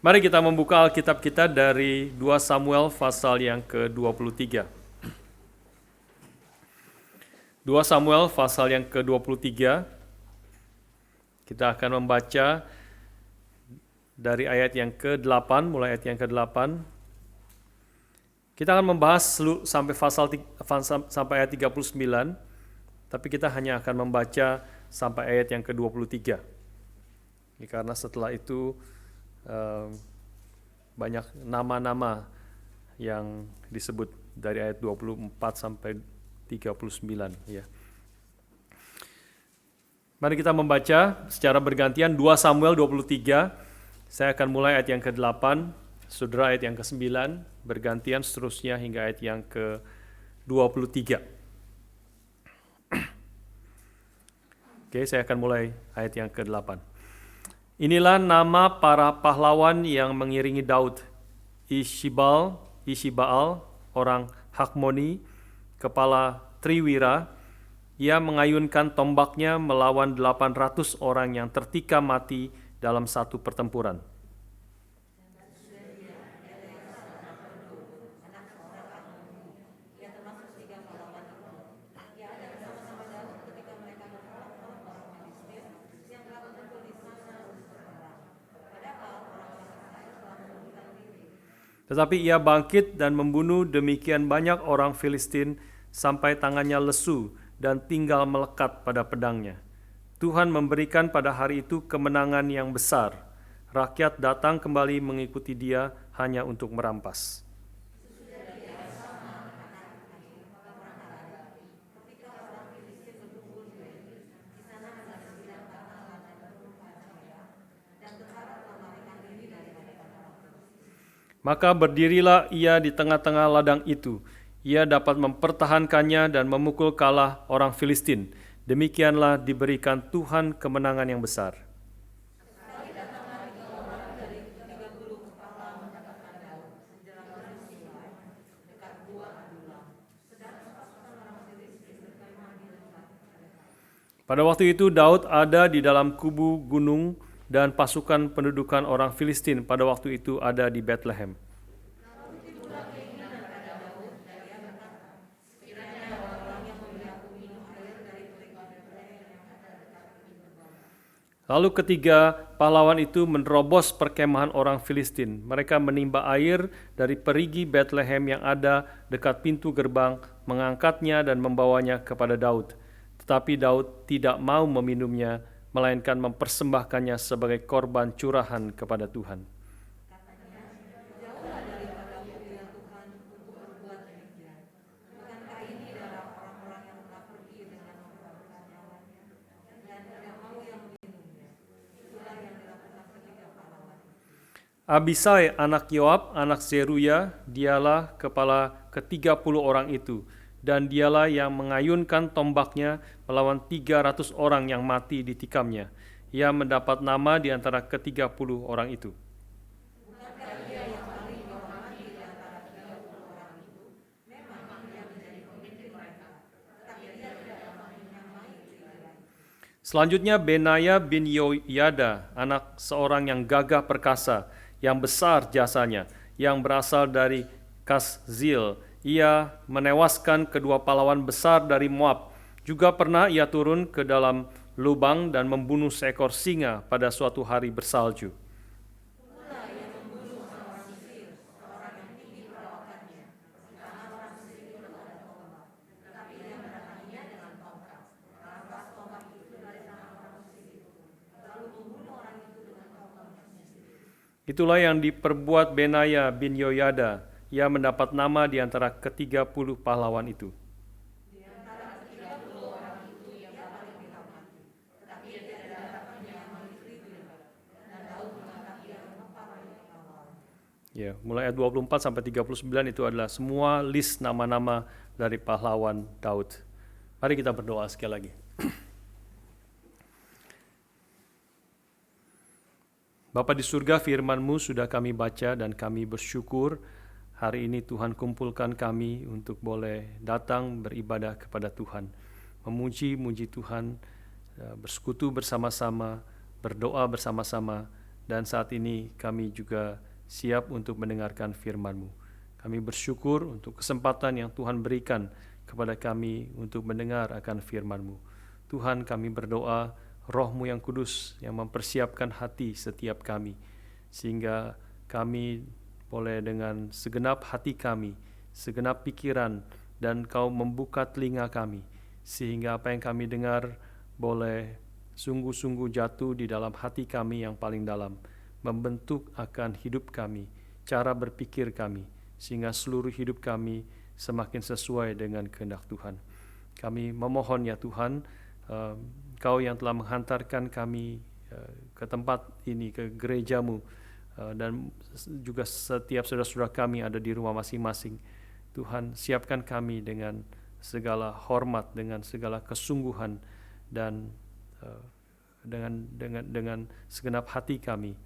Mari kita membuka Alkitab kita dari 2 Samuel pasal yang ke-23. 2 Samuel pasal yang ke-23. Kita akan membaca dari ayat yang ke-8, mulai ayat yang ke-8. Kita akan membahas sampai ayat 39, tapi kita hanya akan membaca sampai ayat yang ke-23. Ini karena setelah itu banyak nama-nama yang disebut dari ayat 24 sampai 39 ya. Mari kita membaca secara bergantian 2 Samuel 23. Saya akan mulai ayat yang ke-8, saudara ayat yang ke-9, bergantian seterusnya hingga ayat yang ke-23. Oke, saya akan mulai ayat yang ke-8. Inilah nama para pahlawan yang mengiringi Daud. Ishibaal, orang Hakmoni, kepala Triwira. Ia mengayunkan tombaknya melawan 800 orang yang tertikam mati dalam satu pertempuran. Tetapi ia bangkit dan membunuh demikian banyak orang Filistin sampai tangannya lesu dan tinggal melekat pada pedangnya. Tuhan memberikan pada hari itu kemenangan yang besar. Rakyat datang kembali mengikuti dia hanya untuk merampas. Maka berdirilah ia di tengah-tengah ladang itu. Ia dapat mempertahankannya dan memukul kalah orang Filistin. Demikianlah diberikan Tuhan kemenangan yang besar. Pada waktu itu Daud ada di dalam kubu gunung dan pasukan pendudukan orang Filistin pada waktu itu ada di Bethlehem. Lalu ketiga pahlawan itu menerobos perkemahan orang Filistin. Mereka menimba air dari perigi Bethlehem yang ada dekat pintu gerbang, mengangkatnya dan membawanya kepada Daud. Tetapi Daud tidak mau meminumnya, melainkan mempersembahkannya sebagai korban curahan kepada Tuhan. Abisai anak Yoab, anak Zeruya, dialah kepala ke-30 orang itu, dan dialah yang mengayunkan tombaknya melawan 300 orang yang mati ditikamnya. Ia mendapat nama di antara ke-30 orang itu. Selanjutnya Benaya bin Yoyada, anak seorang yang gagah perkasa, yang besar jasanya, yang berasal dari Kaszil. Ia menewaskan kedua pahlawan besar dari Moab. Juga pernah ia turun ke dalam lubang dan membunuh seekor singa pada suatu hari bersalju. Itulah yang diperbuat Benaya bin Yoyada. Ia mendapat nama di antara ke-30 pahlawan itu. Ya, mulai ayat 24 sampai 39 itu adalah semua list nama-nama dari pahlawan Daud. Mari kita berdoa sekali lagi. Bapa di surga, firman-Mu sudah kami baca dan kami bersyukur hari ini Tuhan kumpulkan kami untuk boleh datang beribadah kepada Tuhan. Memuji-muji Tuhan, bersekutu bersama-sama, berdoa bersama-sama, Dan saat ini kami juga siap untuk mendengarkan firman-Mu. Kami bersyukur untuk kesempatan yang Tuhan berikan kepada kami untuk mendengar akan firman-Mu. Tuhan, kami berdoa Roh-Mu yang kudus yang mempersiapkan hati setiap kami, sehingga kami boleh dengan segenap hati kami, segenap pikiran, dan Kau membuka telinga kami, sehingga apa yang kami dengar boleh sungguh-sungguh jatuh di dalam hati kami yang paling dalam, membentuk akan hidup kami, cara berpikir kami, sehingga seluruh hidup kami semakin sesuai dengan kehendak Tuhan. Kami memohon ya Tuhan, Kau yang telah menghantarkan kami ke tempat ini, ke gereja-Mu, dan juga setiap saudara-saudara kami ada di rumah masing-masing. Tuhan, siapkan kami dengan segala hormat, dengan segala kesungguhan, dan dengan segenap hati kami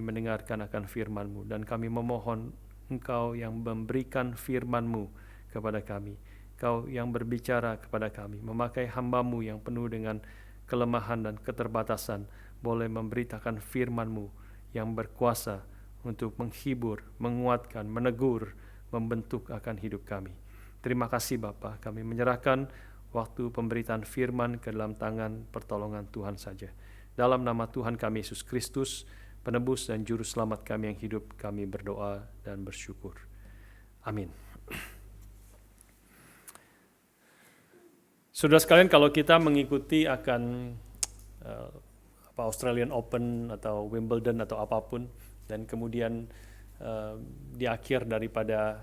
mendengarkan akan firman-Mu, dan kami memohon Engkau yang memberikan firman-Mu kepada kami, Kau yang berbicara kepada kami, memakai hamba-Mu yang penuh dengan kelemahan dan keterbatasan, boleh memberitakan firman-Mu yang berkuasa untuk menghibur, menguatkan, menegur, membentuk akan hidup kami. Terima kasih Bapa, kami menyerahkan waktu pemberitaan firman ke dalam tangan pertolongan Tuhan saja. Dalam nama Tuhan kami Yesus Kristus, penebus dan juru selamat kami yang hidup, kami berdoa dan bersyukur. Amin. Saudara sekalian, kalau kita mengikuti akan Australian Open atau Wimbledon atau apapun, dan kemudian di akhir daripada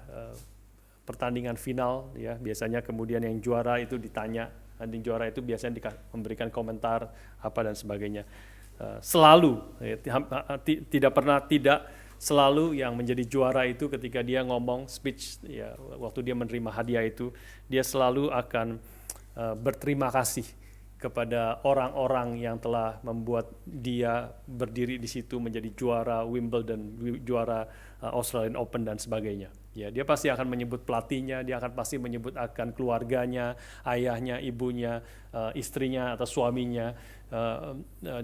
pertandingan final, ya biasanya kemudian yang juara itu ditanya, dan yang juara itu biasanya memberikan komentar apa dan sebagainya. Selalu, tidak selalu yang menjadi juara itu ketika dia ngomong speech, ya waktu dia menerima hadiah itu, dia selalu akan berterima kasih kepada orang-orang yang telah membuat dia berdiri di situ menjadi juara Wimbledon, juara Australian Open dan sebagainya. Ya, dia pasti akan menyebut pelatihnya, dia akan pasti menyebut akan keluarganya, ayahnya, ibunya, istrinya atau suaminya.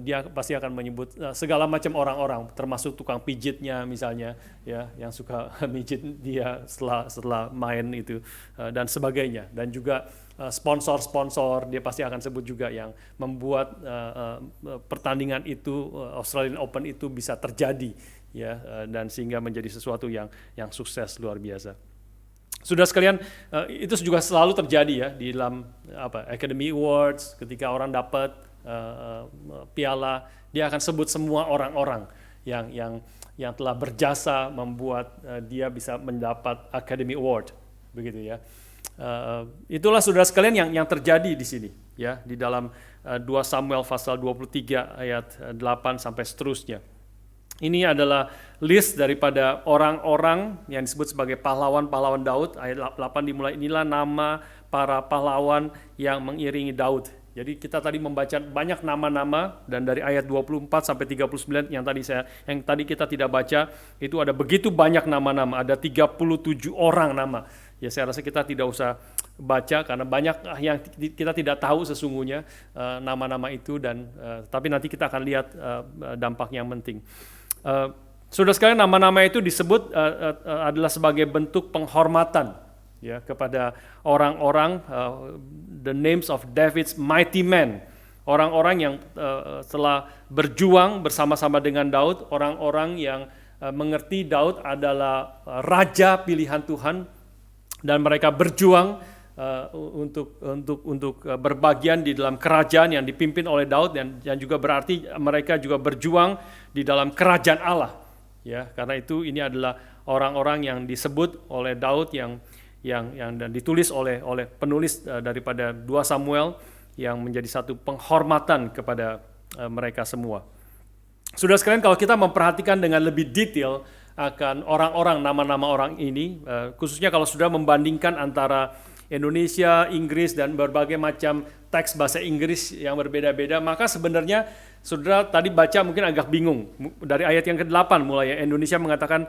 Dia pasti akan menyebut segala macam orang-orang, termasuk tukang pijitnya misalnya, ya, yang suka mijit dia setelah main itu, dan sebagainya. Dan juga sponsor-sponsor, dia pasti akan sebut juga yang membuat pertandingan itu, Australian Open itu bisa terjadi, ya, dan sehingga menjadi sesuatu yang sukses luar biasa. Sudah sekalian, itu juga selalu terjadi ya di dalam Academy Awards, ketika orang dapat piala, dia akan sebut semua orang-orang yang telah berjasa membuat dia bisa mendapat Academy Award, begitu ya. Itulah saudara sekalian yang terjadi di sini, ya, di dalam 2 Samuel pasal 23 ayat 8 sampai seterusnya. Ini adalah list daripada orang-orang yang disebut sebagai pahlawan-pahlawan Daud. Ayat 8 dimulai, inilah nama para pahlawan yang mengiringi Daud. Jadi kita tadi membaca banyak nama-nama, dan dari ayat 24 sampai 39 yang tadi kita tidak baca, itu ada begitu banyak nama-nama, ada 37 orang nama. Ya, saya rasa kita tidak usah baca karena banyak yang kita tidak tahu sesungguhnya nama-nama itu, dan tapi nanti kita akan lihat dampak yang penting. Saudara sekalian, nama-nama itu disebut adalah sebagai bentuk penghormatan, ya, kepada orang-orang, the names of David's mighty men, orang-orang yang telah berjuang bersama-sama dengan Daud, orang-orang yang mengerti Daud adalah raja pilihan Tuhan, dan mereka berjuang untuk berbagian di dalam kerajaan yang dipimpin oleh Daud, dan juga berarti mereka juga berjuang di dalam kerajaan Allah, ya, karena itu ini adalah orang-orang yang disebut oleh Daud yang dan ditulis oleh penulis daripada 2 Samuel, yang menjadi satu penghormatan kepada mereka semua. Saudara sekalian, kalau kita memperhatikan dengan lebih detail akan orang-orang, nama-nama orang ini, khususnya kalau sudah membandingkan antara Indonesia, Inggris, dan berbagai macam teks bahasa Inggris yang berbeda-beda, maka sebenarnya saudara tadi baca mungkin agak bingung. Dari ayat yang ke-8 mulai, ya, Indonesia mengatakan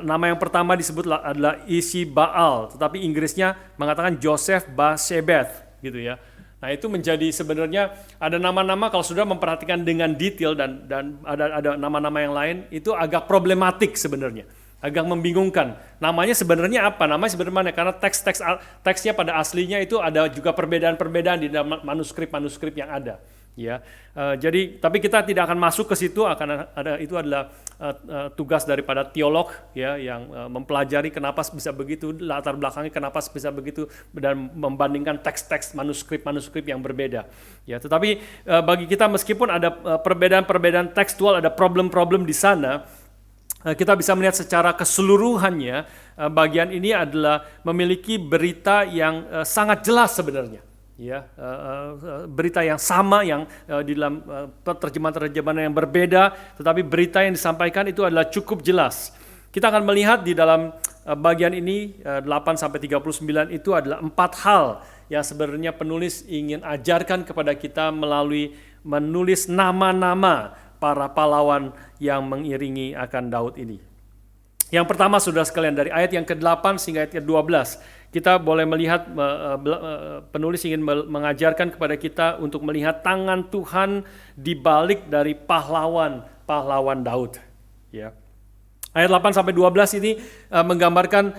nama yang pertama disebut adalah Isi Baal, tetapi Inggrisnya mengatakan Joseph Basshebeth, gitu ya. Nah, itu menjadi sebenarnya ada nama-nama kalau sudah memperhatikan dengan detail dan ada nama-nama yang lain itu agak problematik sebenarnya. Agak membingungkan. Namanya sebenarnya apa? Namanya sebenarnya karena teksnya pada aslinya itu ada juga perbedaan-perbedaan di dalam manuskrip yang ada. Ya, jadi tapi kita tidak akan masuk ke situ, itu adalah tugas daripada teolog ya yang mempelajari kenapa bisa begitu, latar belakangnya kenapa bisa begitu dan membandingkan teks-teks manuskrip yang berbeda. Ya, tetapi bagi kita meskipun ada perbedaan-perbedaan tekstual, ada problem-problem di sana, kita bisa melihat secara keseluruhannya bagian ini adalah memiliki berita yang sangat jelas sebenarnya. Ya, berita yang sama yang di dalam terjemahan-terjemahan yang berbeda, tetapi berita yang disampaikan itu adalah cukup jelas. Kita akan melihat di dalam bagian ini 8-39 itu adalah 4 hal yang sebenarnya penulis ingin ajarkan kepada kita melalui menulis nama-nama para pahlawan yang mengiringi akan Daud ini. Yang pertama, saudara sekalian, dari ayat yang ke-8 sehingga ayat ke-12, kita boleh melihat penulis ingin mengajarkan kepada kita untuk melihat tangan Tuhan di balik dari pahlawan Daud. Ya. Ayat 8-12 ini menggambarkan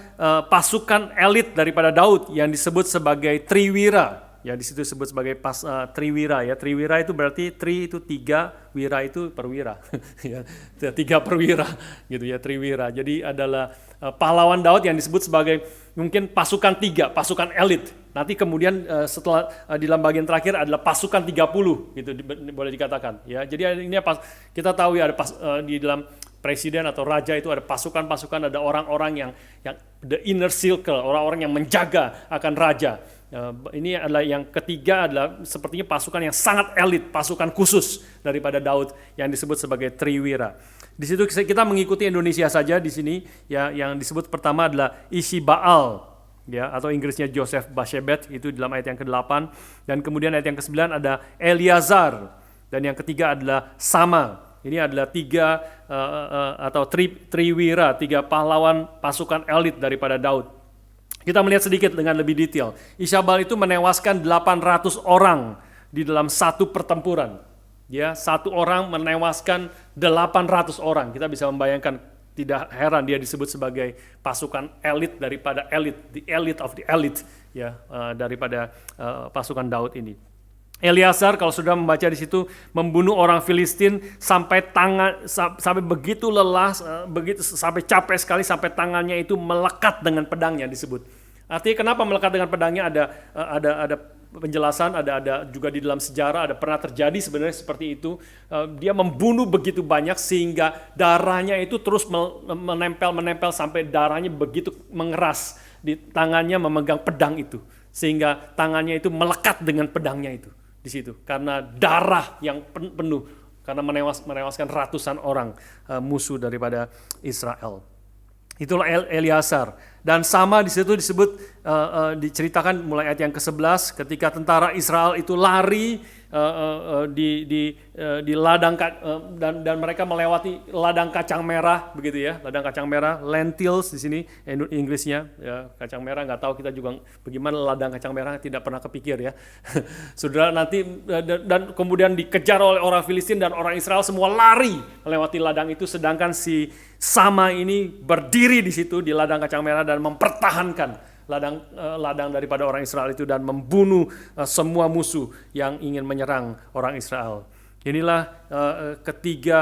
pasukan elit daripada Daud yang disebut sebagai triwira. Ya, di situ disebut sebagai triwira ya. Triwira itu berarti itu 3, wira itu perwira. Ya, 3 perwira gitu ya, triwira. Jadi adalah pahlawan Daud yang disebut sebagai mungkin pasukan 3, pasukan elit. Nanti kemudian setelah di dalam bagian terakhir adalah pasukan 30 gitu boleh dikatakan ya. Jadi ini kita tahu ya ada di dalam presiden atau raja itu ada pasukan-pasukan, ada orang-orang yang the inner circle, orang-orang yang menjaga akan raja. Ini adalah yang ketiga, adalah sepertinya pasukan yang sangat elit, pasukan khusus daripada Daud yang disebut sebagai triwira. Di situ kita mengikuti Indonesia saja di sini ya, yang disebut pertama adalah Ishibaal ya, atau Inggrisnya Joseph Basshebet, itu dalam ayat yang ke-8, dan kemudian ayat yang ke-9 ada Eleazar, dan yang ketiga adalah Sama. Ini adalah 3 atau triwira, 3 pahlawan pasukan elit daripada Daud. Kita melihat sedikit dengan lebih detail. Ishibaal itu menewaskan 800 orang di dalam satu pertempuran. Ya, satu orang menewaskan 800 orang. Kita bisa membayangkan, tidak heran dia disebut sebagai pasukan elit daripada elit, the elite of the elite ya, daripada pasukan Daud ini. Eleazar kalau sudah membaca di situ membunuh orang Filistin sampai begitu lelah, sampai capek sekali sampai tangannya itu melekat dengan pedangnya disebut. Artinya kenapa melekat dengan pedangnya, ada penjelasan, ada juga di dalam sejarah, ada pernah terjadi sebenarnya seperti itu. Dia membunuh begitu banyak sehingga darahnya itu terus menempel sampai darahnya begitu mengeras di tangannya memegang pedang itu, sehingga tangannya itu melekat dengan pedangnya itu di situ karena darah yang penuh, karena menewaskan ratusan orang musuh daripada Israel. Itulah Eleazar. Dan Sama di situ disebut diceritakan mulai ayat yang ke-11 ketika tentara Israel itu lari di ladang dan mereka melewati ladang kacang merah begitu ya, ladang kacang merah, lentils di sini Inggrisnya ya, kacang merah, nggak tahu kita juga bagaimana ladang kacang merah, tidak pernah kepikir ya. Saudara, nanti dan kemudian dikejar oleh orang Filistin dan orang Israel semua lari melewati ladang itu, sedangkan si Sama ini berdiri di situ di ladang kacang merah dan mempertahankan ladang daripada orang Israel itu dan membunuh semua musuh yang ingin menyerang orang Israel. Inilah ketiga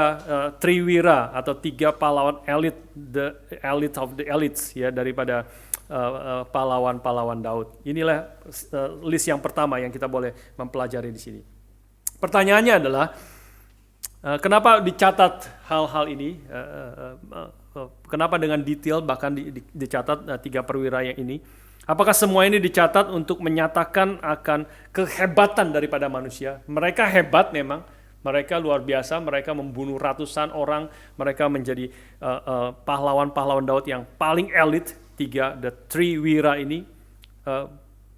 triwira atau 3 pahlawan elit, the elite of the elites ya, daripada pahlawan-pahlawan Daud. Inilah list yang pertama yang kita boleh mempelajari di sini. Pertanyaannya adalah kenapa dicatat hal-hal ini? Kenapa dengan detail bahkan dicatat 3 perwira yang ini? Apakah semua ini dicatat untuk menyatakan akan kehebatan daripada manusia? Mereka hebat memang, mereka luar biasa, mereka membunuh ratusan orang, mereka menjadi pahlawan-pahlawan Daud yang paling elit, 3 the triwira ini.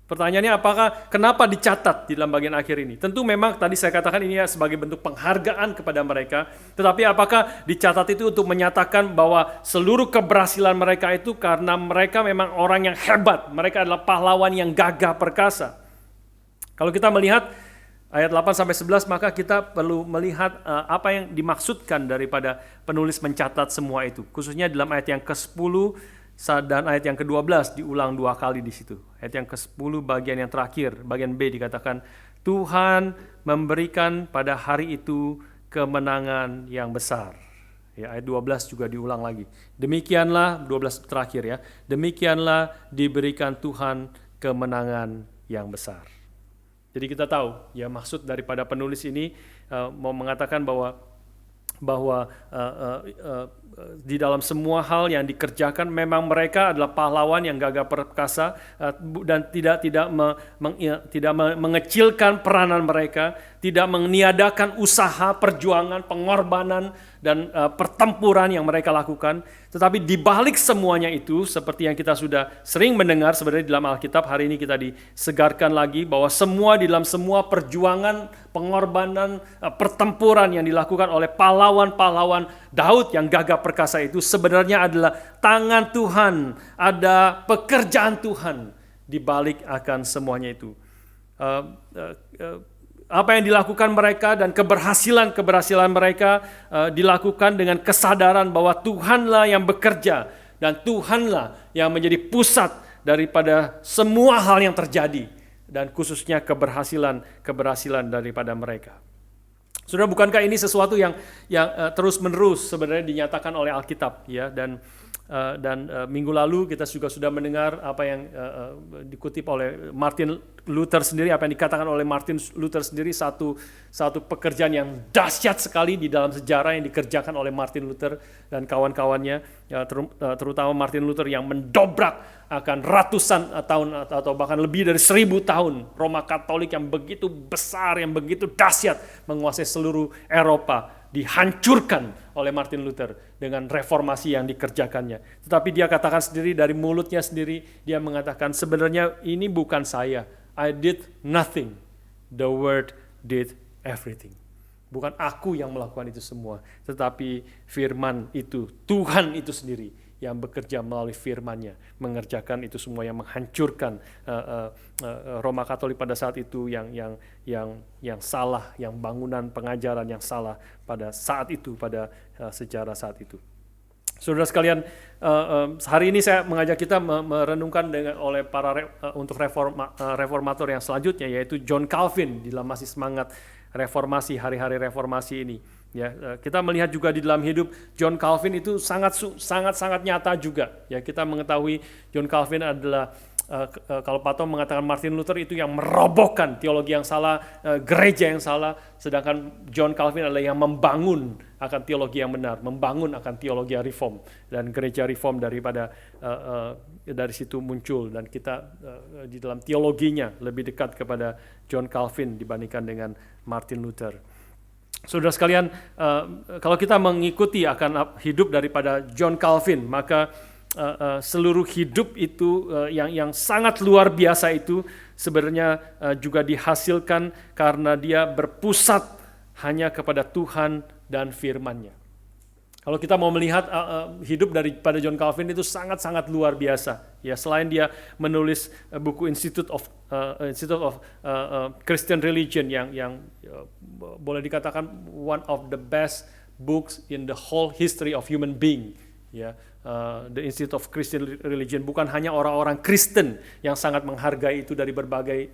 Pertanyaannya kenapa dicatat di dalam bagian akhir ini? Tentu memang tadi saya katakan ini sebagai bentuk penghargaan kepada mereka, tetapi apakah dicatat itu untuk menyatakan bahwa seluruh keberhasilan mereka itu karena mereka memang orang yang hebat, mereka adalah pahlawan yang gagah perkasa? Kalau kita melihat ayat 8-11, maka kita perlu melihat apa yang dimaksudkan daripada penulis mencatat semua itu. Khususnya dalam ayat yang ke-10 dan ayat yang ke-12 diulang 2 kali di situ. Ayat yang ke-10 bagian yang terakhir, bagian B dikatakan, Tuhan memberikan pada hari itu kemenangan yang besar. Ya, ayat 12 juga diulang lagi. Demikianlah, 12 terakhir ya, demikianlah diberikan Tuhan kemenangan yang besar. Jadi kita tahu ya maksud daripada penulis ini mau mengatakan bahwa di dalam semua hal yang dikerjakan memang mereka adalah pahlawan yang gagah perkasa dan tidak mengecilkan peranan mereka, tidak meniadakan usaha, perjuangan, pengorbanan dan pertempuran yang mereka lakukan. Tetapi di balik semuanya itu, seperti yang kita sudah sering mendengar sebenarnya dalam Alkitab, hari ini kita disegarkan lagi bahwa semua di dalam semua perjuangan, pengorbanan, pertempuran yang dilakukan oleh pahlawan-pahlawan Daud yang gagah perkasa itu sebenarnya adalah tangan Tuhan, ada pekerjaan Tuhan di balik akan semuanya itu. Apa yang dilakukan mereka dan keberhasilan mereka dilakukan dengan kesadaran bahwa Tuhanlah yang bekerja dan Tuhanlah yang menjadi pusat daripada semua hal yang terjadi dan khususnya keberhasilan daripada mereka. Saudara, bukankah ini sesuatu yang terus-menerus sebenarnya dinyatakan oleh Alkitab ya, dan minggu lalu kita juga sudah mendengar apa yang dikutip oleh Martin Luther sendiri, apa yang dikatakan oleh Martin Luther sendiri, satu pekerjaan yang dahsyat sekali di dalam sejarah yang dikerjakan oleh Martin Luther dan kawan-kawannya, ya, terutama Martin Luther yang mendobrak akan ratusan tahun atau bahkan lebih dari 1000 tahun Roma Katolik yang begitu besar, yang begitu dahsyat menguasai seluruh Eropa, dihancurkan oleh Martin Luther dengan reformasi yang dikerjakannya. Tetapi dia katakan sendiri, dari mulutnya sendiri dia mengatakan, sebenarnya ini bukan saya, I did nothing, the word did everything. Bukan aku yang melakukan itu semua, tetapi firman itu, Tuhan itu sendiri yang bekerja melalui firman-Nya, mengerjakan itu semua, yang menghancurkan Roma Katolik pada saat itu yang salah, yang bangunan pengajaran yang salah pada saat itu, pada sejarah saat itu. Saudara sekalian, hari ini saya mengajak kita merenungkan oleh untuk reformator yang selanjutnya, yaitu John Calvin, di dalam masih semangat reformasi, hari-hari reformasi ini. Ya, kita melihat juga di dalam hidup John Calvin itu sangat nyata juga. Ya, kita mengetahui John Calvin adalah kalau Pak Tom mengatakan Martin Luther itu yang merobohkan teologi yang salah, gereja yang salah, sedangkan John Calvin adalah yang membangun akan teologi yang benar, membangun akan teologi reform, dan gereja reform dari situ muncul, dan kita di dalam teologinya lebih dekat kepada John Calvin dibandingkan dengan Martin Luther. Saudara sekalian, kalau kita mengikuti akan hidup daripada John Calvin, maka seluruh hidup itu yang sangat luar biasa itu sebenarnya juga dihasilkan karena dia berpusat hanya kepada Tuhan dan firman-Nya. Kalau kita mau melihat hidup daripada John Calvin itu sangat-sangat luar biasa. Ya, selain dia menulis buku Institute of Christian Religion yang boleh dikatakan one of the best books in the whole history of human being. Ya, the Institute of Christian Religion, bukan hanya orang-orang Kristen yang sangat menghargai itu dari berbagai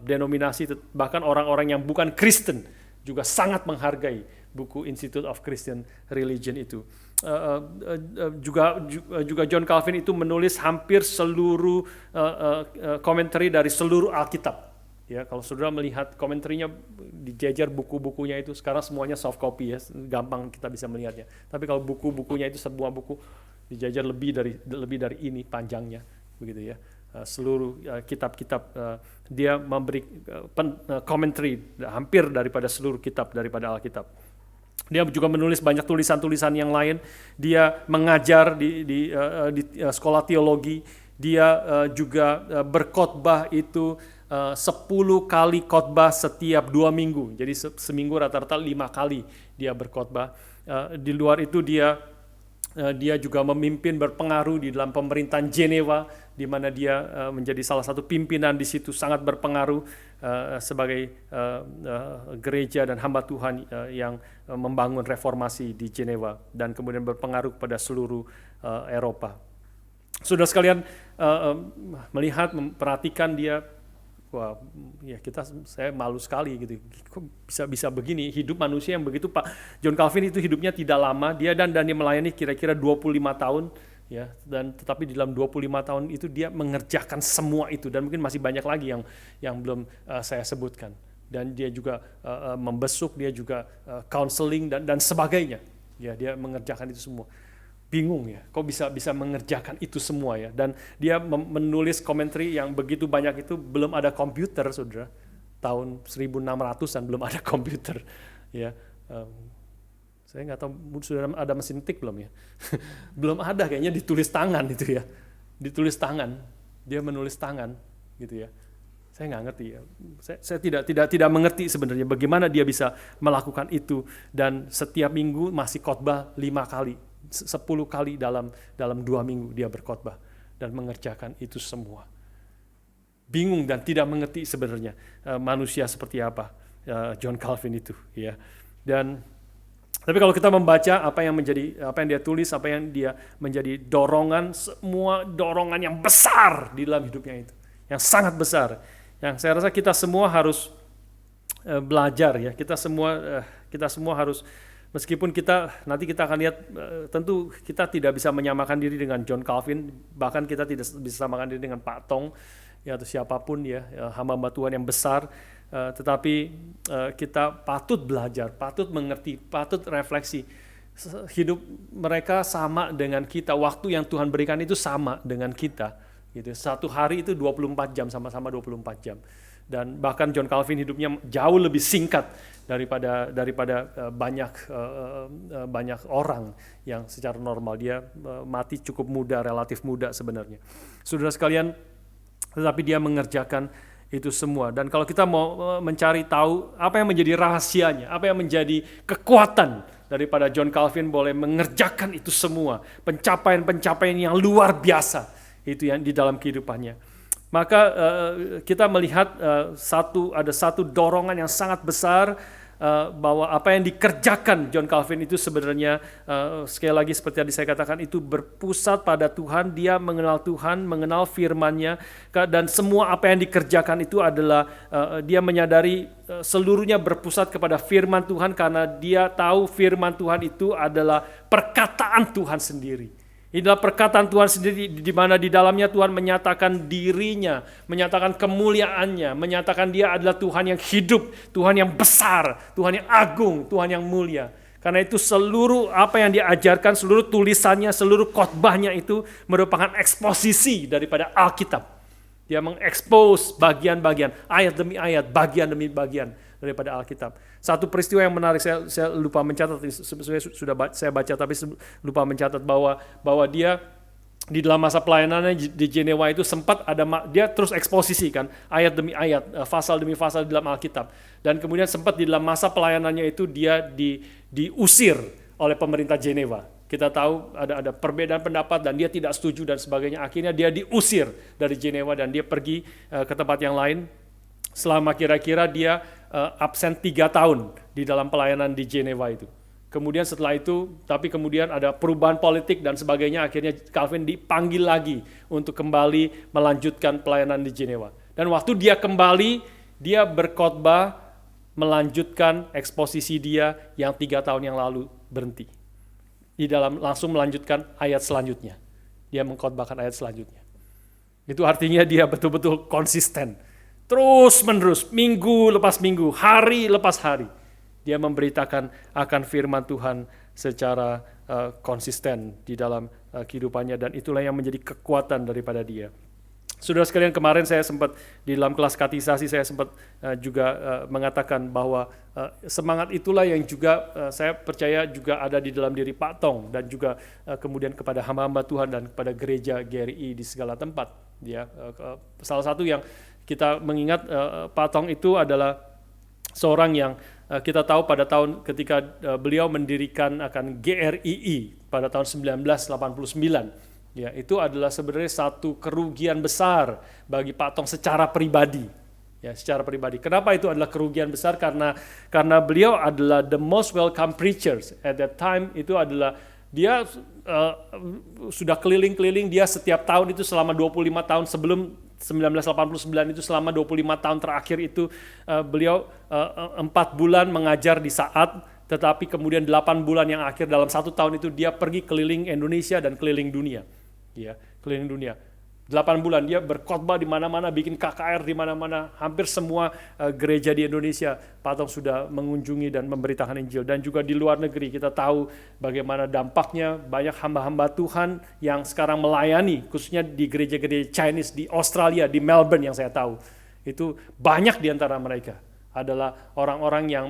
denominasi, bahkan orang-orang yang bukan Kristen juga sangat menghargai buku Institute of Christian Religion itu. Juga John Calvin itu menulis hampir seluruh komentari dari seluruh Alkitab. Ya, kalau saudara melihat komentarnya, dijejer buku-bukunya itu, sekarang semuanya soft copy ya, gampang kita bisa melihatnya. Tapi kalau buku-bukunya itu, sebuah buku dijejer lebih dari ini panjangnya, begitu ya. Seluruh kitab-kitab dia memberi komentari hampir daripada seluruh kitab daripada Alkitab. Dia juga menulis banyak tulisan-tulisan yang lain. Dia mengajar di sekolah teologi. Dia juga berkhotbah itu 10 kali khotbah setiap 2 minggu. Jadi seminggu rata-rata 5 kali dia berkhotbah. Di luar itu dia Dia juga memimpin berpengaruh di dalam pemerintahan Jenewa, di mana dia menjadi salah satu pimpinan di situ, sangat berpengaruh sebagai gereja dan hamba Tuhan yang membangun reformasi di Jenewa dan kemudian berpengaruh pada seluruh Eropa. Saudara sekalian, melihat, memperhatikan dia, wah, ya saya malu sekali gitu. Kok bisa begini hidup manusia yang begitu, Pak. John Calvin itu hidupnya tidak lama, dia melayani kira-kira 25 tahun ya, dan tetapi di dalam 25 tahun itu dia mengerjakan semua itu, dan mungkin masih banyak lagi yang belum saya sebutkan. Dan dia juga membesuk, dia juga counseling dan sebagainya. Ya, dia mengerjakan itu semua. Bingung ya, kok bisa mengerjakan itu semua ya. Dan dia menulis komentari yang begitu banyak itu, belum ada komputer, saudara. Tahun 1600-an belum ada komputer ya. Saya nggak tahu sudah ada mesin tik belum ya. Belum ada, kayaknya ditulis tangan itu ya. Ditulis tangan, dia menulis tangan gitu ya. Saya nggak ngerti ya. Saya tidak mengerti sebenarnya bagaimana dia bisa melakukan itu, dan setiap minggu masih khotbah 5 kali. 10 kali dalam 2 minggu dia berkhotbah dan mengerjakan itu semua. Bingung dan tidak mengerti sebenarnya manusia seperti apa John Calvin itu ya. Tapi kalau kita membaca apa yang dia tulis, apa yang dia menjadi dorongan, semua dorongan yang besar di dalam hidupnya itu, yang sangat besar, yang saya rasa kita semua harus belajar ya. Kita semua harus, meskipun nanti kita akan lihat, tentu kita tidak bisa menyamakan diri dengan John Calvin, bahkan kita tidak bisa samakan diri dengan Pak Tong ya, atau siapapun ya, hamba-hamba Tuhan yang besar, tetapi kita patut belajar, patut mengerti, patut refleksi. Hidup mereka sama dengan kita, waktu yang Tuhan berikan itu sama dengan kita gitu. Satu hari itu 24 jam, sama-sama 24 jam. Dan bahkan John Calvin hidupnya jauh lebih singkat daripada banyak orang yang secara normal. Dia mati cukup muda, relatif muda sebenarnya. Saudara sekalian, tetapi dia mengerjakan itu semua. Dan kalau kita mau mencari tahu apa yang menjadi rahasianya, apa yang menjadi kekuatan daripada John Calvin boleh mengerjakan itu semua, pencapaian-pencapaian yang luar biasa itu yang di dalam kehidupannya, maka kita melihat ada satu dorongan yang sangat besar, bahwa apa yang dikerjakan John Calvin itu sebenarnya, sekali lagi seperti yang saya katakan, itu berpusat pada Tuhan. Dia mengenal Tuhan, mengenal firman-Nya, dan semua apa yang dikerjakan itu adalah dia menyadari seluruhnya berpusat kepada firman Tuhan, karena dia tahu firman Tuhan itu adalah perkataan Tuhan sendiri. Inilah perkataan Tuhan sendiri, di mana di dalamnya Tuhan menyatakan dirinya, menyatakan kemuliaannya, menyatakan dia adalah Tuhan yang hidup, Tuhan yang besar, Tuhan yang agung, Tuhan yang mulia. Karena itu seluruh apa yang diajarkan, seluruh tulisannya, seluruh khotbahnya itu merupakan eksposisi daripada Alkitab. Dia mengekspos bagian-bagian, ayat demi ayat, bagian demi bagian daripada Alkitab. Satu peristiwa yang menarik, saya lupa mencatat, saya baca tapi lupa mencatat, bahwa dia di dalam masa pelayanannya di Jenewa itu sempat dia terus eksposisi kan, ayat demi ayat, pasal demi pasal di dalam Alkitab. Dan kemudian sempat di dalam masa pelayanannya itu dia diusir oleh pemerintah Jenewa. Kita tahu ada perbedaan pendapat dan dia tidak setuju dan sebagainya. Akhirnya dia diusir dari Jenewa dan dia pergi ke tempat yang lain. Selama kira-kira dia absen 3 tahun di dalam pelayanan di Jenewa itu. Kemudian setelah itu, tapi kemudian ada perubahan politik dan sebagainya, akhirnya Calvin dipanggil lagi untuk kembali melanjutkan pelayanan di Jenewa. Dan waktu dia kembali, dia berkhotbah melanjutkan eksposisi dia yang 3 tahun yang lalu berhenti. Langsung melanjutkan ayat selanjutnya. Dia mengkhotbahkan ayat selanjutnya. Itu artinya dia betul-betul konsisten. Terus menerus, minggu lepas minggu, hari lepas hari, dia memberitakan akan firman Tuhan secara konsisten di dalam kehidupannya, dan itulah yang menjadi kekuatan daripada dia. Saudara sekalian, kemarin saya sempat di dalam kelas katekisasi, saya sempat juga mengatakan bahwa semangat itulah yang juga saya percaya juga ada di dalam diri Pak Tong, dan juga kemudian kepada hamba-hamba Tuhan dan kepada gereja GRI di segala tempat. Ya, salah satu yang kita mengingat, Pak Tong itu adalah seorang yang kita tahu pada tahun ketika beliau mendirikan akan GRII pada tahun 1989, ya itu adalah sebenarnya satu kerugian besar bagi Pak Tong secara pribadi. Ya, secara pribadi. Kenapa itu adalah kerugian besar? Karena beliau adalah the most welcome preachers at that time. Itu adalah dia sudah keliling-keliling, dia setiap tahun itu selama 25 tahun sebelum 1989 itu, selama 25 tahun terakhir itu beliau 4 bulan mengajar di Saat, tetapi kemudian 8 bulan yang akhir dalam 1 tahun itu dia pergi keliling Indonesia dan keliling dunia. Ya, keliling dunia. 8 bulan dia berkhotbah di mana-mana, bikin KKR di mana-mana, hampir semua gereja di Indonesia Pak Tong sudah mengunjungi dan memberitakan Injil. Dan juga di luar negeri kita tahu bagaimana dampaknya, banyak hamba-hamba Tuhan yang sekarang melayani, khususnya di gereja-gereja Chinese di Australia, di Melbourne yang saya tahu. Itu banyak di antara mereka adalah orang-orang yang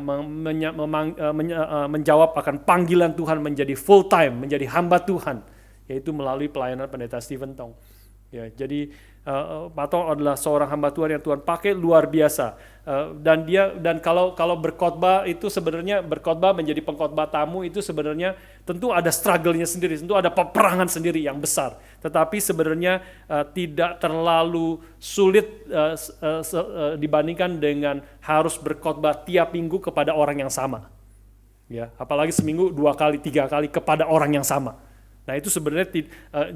menjawab akan panggilan Tuhan menjadi full time, menjadi hamba Tuhan, yaitu melalui pelayanan Pendeta Stephen Tong. Ya, jadi Pak Tong adalah seorang hamba Tuhan yang Tuhan pakai luar biasa. Dan kalau berkhotbah itu sebenarnya berkhotbah menjadi pengkhotbah tamu itu sebenarnya tentu ada struggle-nya sendiri, tentu ada peperangan sendiri yang besar. Tetapi sebenarnya tidak terlalu sulit dibandingkan dengan harus berkhotbah tiap minggu kepada orang yang sama. Ya, apalagi seminggu 2 kali, 3 kali kepada orang yang sama. Nah itu sebenarnya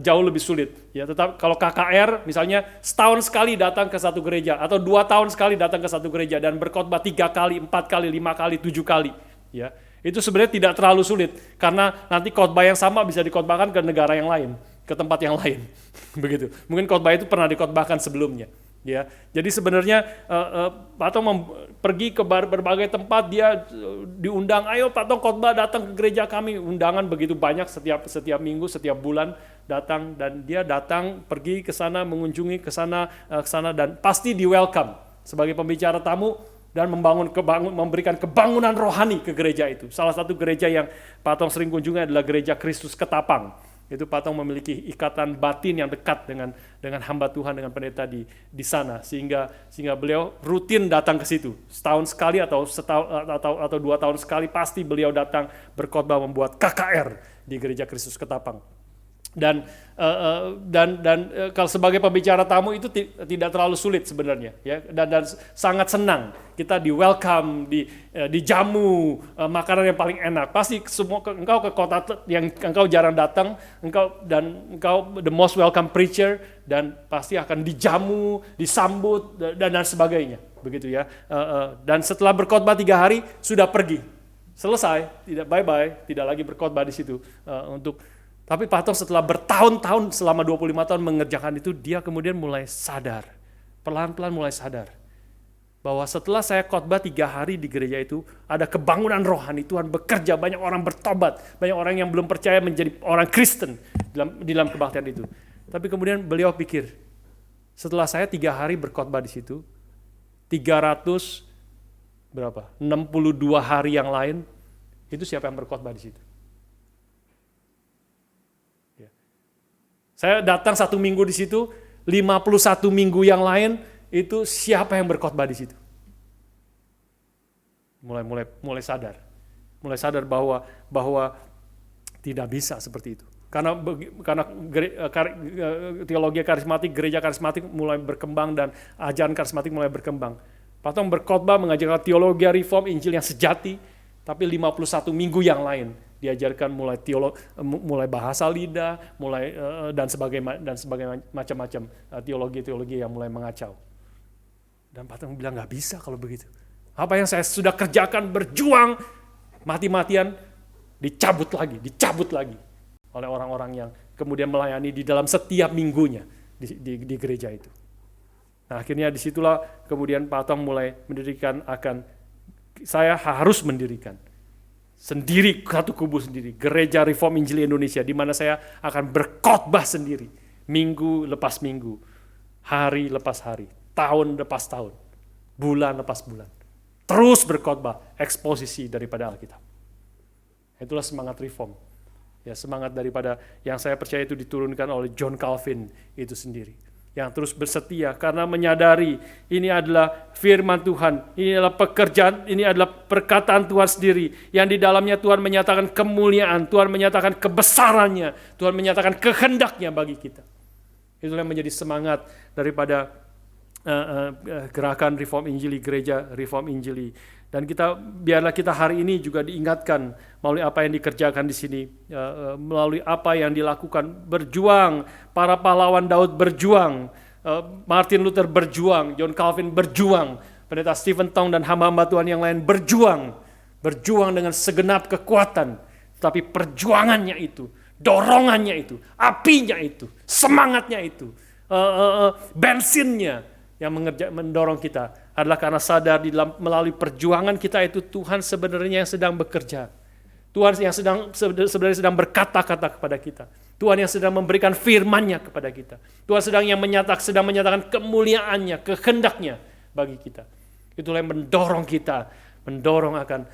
jauh lebih sulit. Ya, tetap kalau KKR misalnya setahun sekali datang ke satu gereja atau 2 tahun sekali datang ke satu gereja dan berkhotbah 3 kali, 4 kali, 5 kali, 7 kali. Ya, itu sebenarnya tidak terlalu sulit karena nanti khotbah yang sama bisa dikhotbahkan ke negara yang lain, ke tempat yang lain. Begitu. Mungkin khotbah itu pernah dikhotbahkan sebelumnya. Ya, jadi sebenarnya Pak Tong pergi ke berbagai tempat, dia diundang, ayo Pak Tong khotbah, datang ke gereja kami, undangan begitu banyak setiap minggu, setiap bulan datang, dan dia datang pergi ke sana, mengunjungi ke sana dan pasti di welcome sebagai pembicara tamu dan memberikan kebangunan rohani ke gereja itu. Salah satu gereja yang Pak Tong sering kunjungi adalah gereja Kristus Ketapang. Itu Pak Tong memiliki ikatan batin yang dekat dengan hamba Tuhan, dengan pendeta di sana, sehingga beliau rutin datang ke situ setahun sekali atau 2 tahun sekali pasti beliau datang berkhotbah membuat KKR di gereja Kristus Ketapang. Dan kalau sebagai pembicara tamu itu tidak terlalu sulit sebenarnya, ya, dan sangat senang kita di welcome, dijamu makanan yang paling enak. Pasti engkau ke kota yang engkau jarang datang, engkau the most welcome preacher, dan pasti akan dijamu, disambut dan sebagainya, begitu ya. Dan setelah berkhotbah 3 hari sudah pergi, selesai, tidak bye-bye, tidak lagi berkhotbah di situ Tapi Pak Tong setelah bertahun-tahun, selama 25 tahun mengerjakan itu, dia kemudian mulai sadar, pelan-pelan mulai sadar, bahwa setelah saya khotbah 3 hari di gereja itu, ada kebangunan rohani, Tuhan bekerja, banyak orang bertobat, banyak orang yang belum percaya menjadi orang Kristen di dalam kebaktian itu. Tapi kemudian beliau pikir, setelah saya 3 hari berkhotbah di situ, 62 hari yang lain, itu siapa yang berkhotbah di situ? Saya datang 1 minggu di situ, 51 minggu yang lain itu siapa yang berkhotbah di situ? Mulai sadar bahwa tidak bisa seperti itu. Karena teologi karismatik, gereja karismatik mulai berkembang dan ajaran karismatik mulai berkembang. Pak Tong berkhotbah mengajarkan teologi reform, Injil yang sejati, tapi 51 minggu yang lain diajarkan mulai bahasa lidah, dan sebagainya macam-macam teologi yang mulai mengacau. Dan Pak Tong bilang nggak bisa kalau begitu. Apa yang saya sudah kerjakan, berjuang mati-matian, dicabut lagi oleh orang-orang yang kemudian melayani di dalam setiap minggunya di gereja itu. Nah akhirnya disitulah kemudian Pak Tong mulai mendirikan saya harus mendirikan sendiri, satu kubu sendiri, Gereja Reform Injil Indonesia, di mana saya akan berkhotbah sendiri, minggu lepas minggu, hari lepas hari, tahun lepas tahun, bulan lepas bulan, terus berkhotbah, eksposisi daripada Alkitab. Itulah semangat reform, ya, semangat daripada yang saya percaya itu diturunkan oleh John Calvin itu sendiri, yang terus bersetia karena menyadari ini adalah firman Tuhan, ini adalah pekerjaan, ini adalah perkataan Tuhan sendiri yang di dalamnya Tuhan menyatakan kemuliaan, Tuhan menyatakan kebesarannya, Tuhan menyatakan kehendaknya bagi kita. Itulah yang menjadi semangat daripada gerakan Reform Injili, gereja Reform Injili. Dan biarlah kita hari ini juga diingatkan melalui apa yang dikerjakan di sini, melalui apa yang dilakukan, berjuang, para pahlawan Daud berjuang, Martin Luther berjuang, John Calvin berjuang, Pendeta Stephen Tong dan hamba-hamba Tuhan yang lain berjuang dengan segenap kekuatan, tapi perjuangannya itu, dorongannya itu, apinya itu, semangatnya itu, bensinnya yang mendorong kita adalah karena sadar melalui perjuangan kita itu Tuhan sebenarnya yang sedang bekerja. Tuhan yang sebenarnya sedang berkata-kata kepada kita. Tuhan yang sedang memberikan firman-Nya kepada kita. Tuhan sedang menyatakan kemuliaannya, kehendaknya bagi kita. Itulah yang mendorong kita, mendorong akan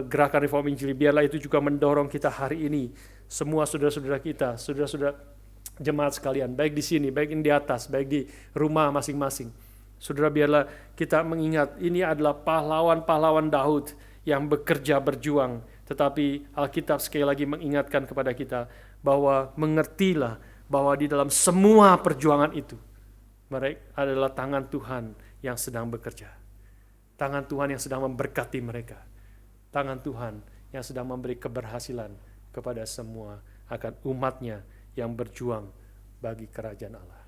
gerakan Reform Injili. Biarlah itu juga mendorong kita hari ini. Semua saudara-saudara kita, saudara-saudara jemaat sekalian, baik di sini, baik di atas, baik di rumah masing-masing. Saudara, biarlah kita mengingat ini adalah pahlawan-pahlawan Daud yang bekerja berjuang. Tetapi Alkitab sekali lagi mengingatkan kepada kita bahwa mengertilah bahwa di dalam semua perjuangan itu mereka adalah tangan Tuhan yang sedang bekerja. Tangan Tuhan yang sedang memberkati mereka. Tangan Tuhan yang sedang memberi keberhasilan kepada semua akan umat-Nya yang berjuang bagi kerajaan Allah.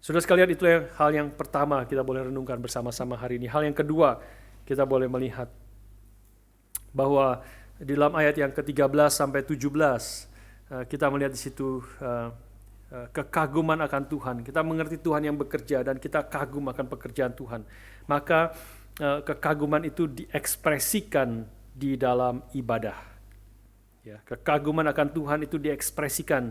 Saudara sekalian, itu hal yang pertama kita boleh renungkan bersama-sama hari ini. Hal yang kedua, kita boleh melihat bahwa di dalam ayat yang ke-13 sampai 17, kita melihat di situ kekaguman akan Tuhan. Kita mengerti Tuhan yang bekerja dan kita kagum akan pekerjaan Tuhan. Maka kekaguman itu diekspresikan di dalam ibadah. Ya, kekaguman akan Tuhan itu diekspresikan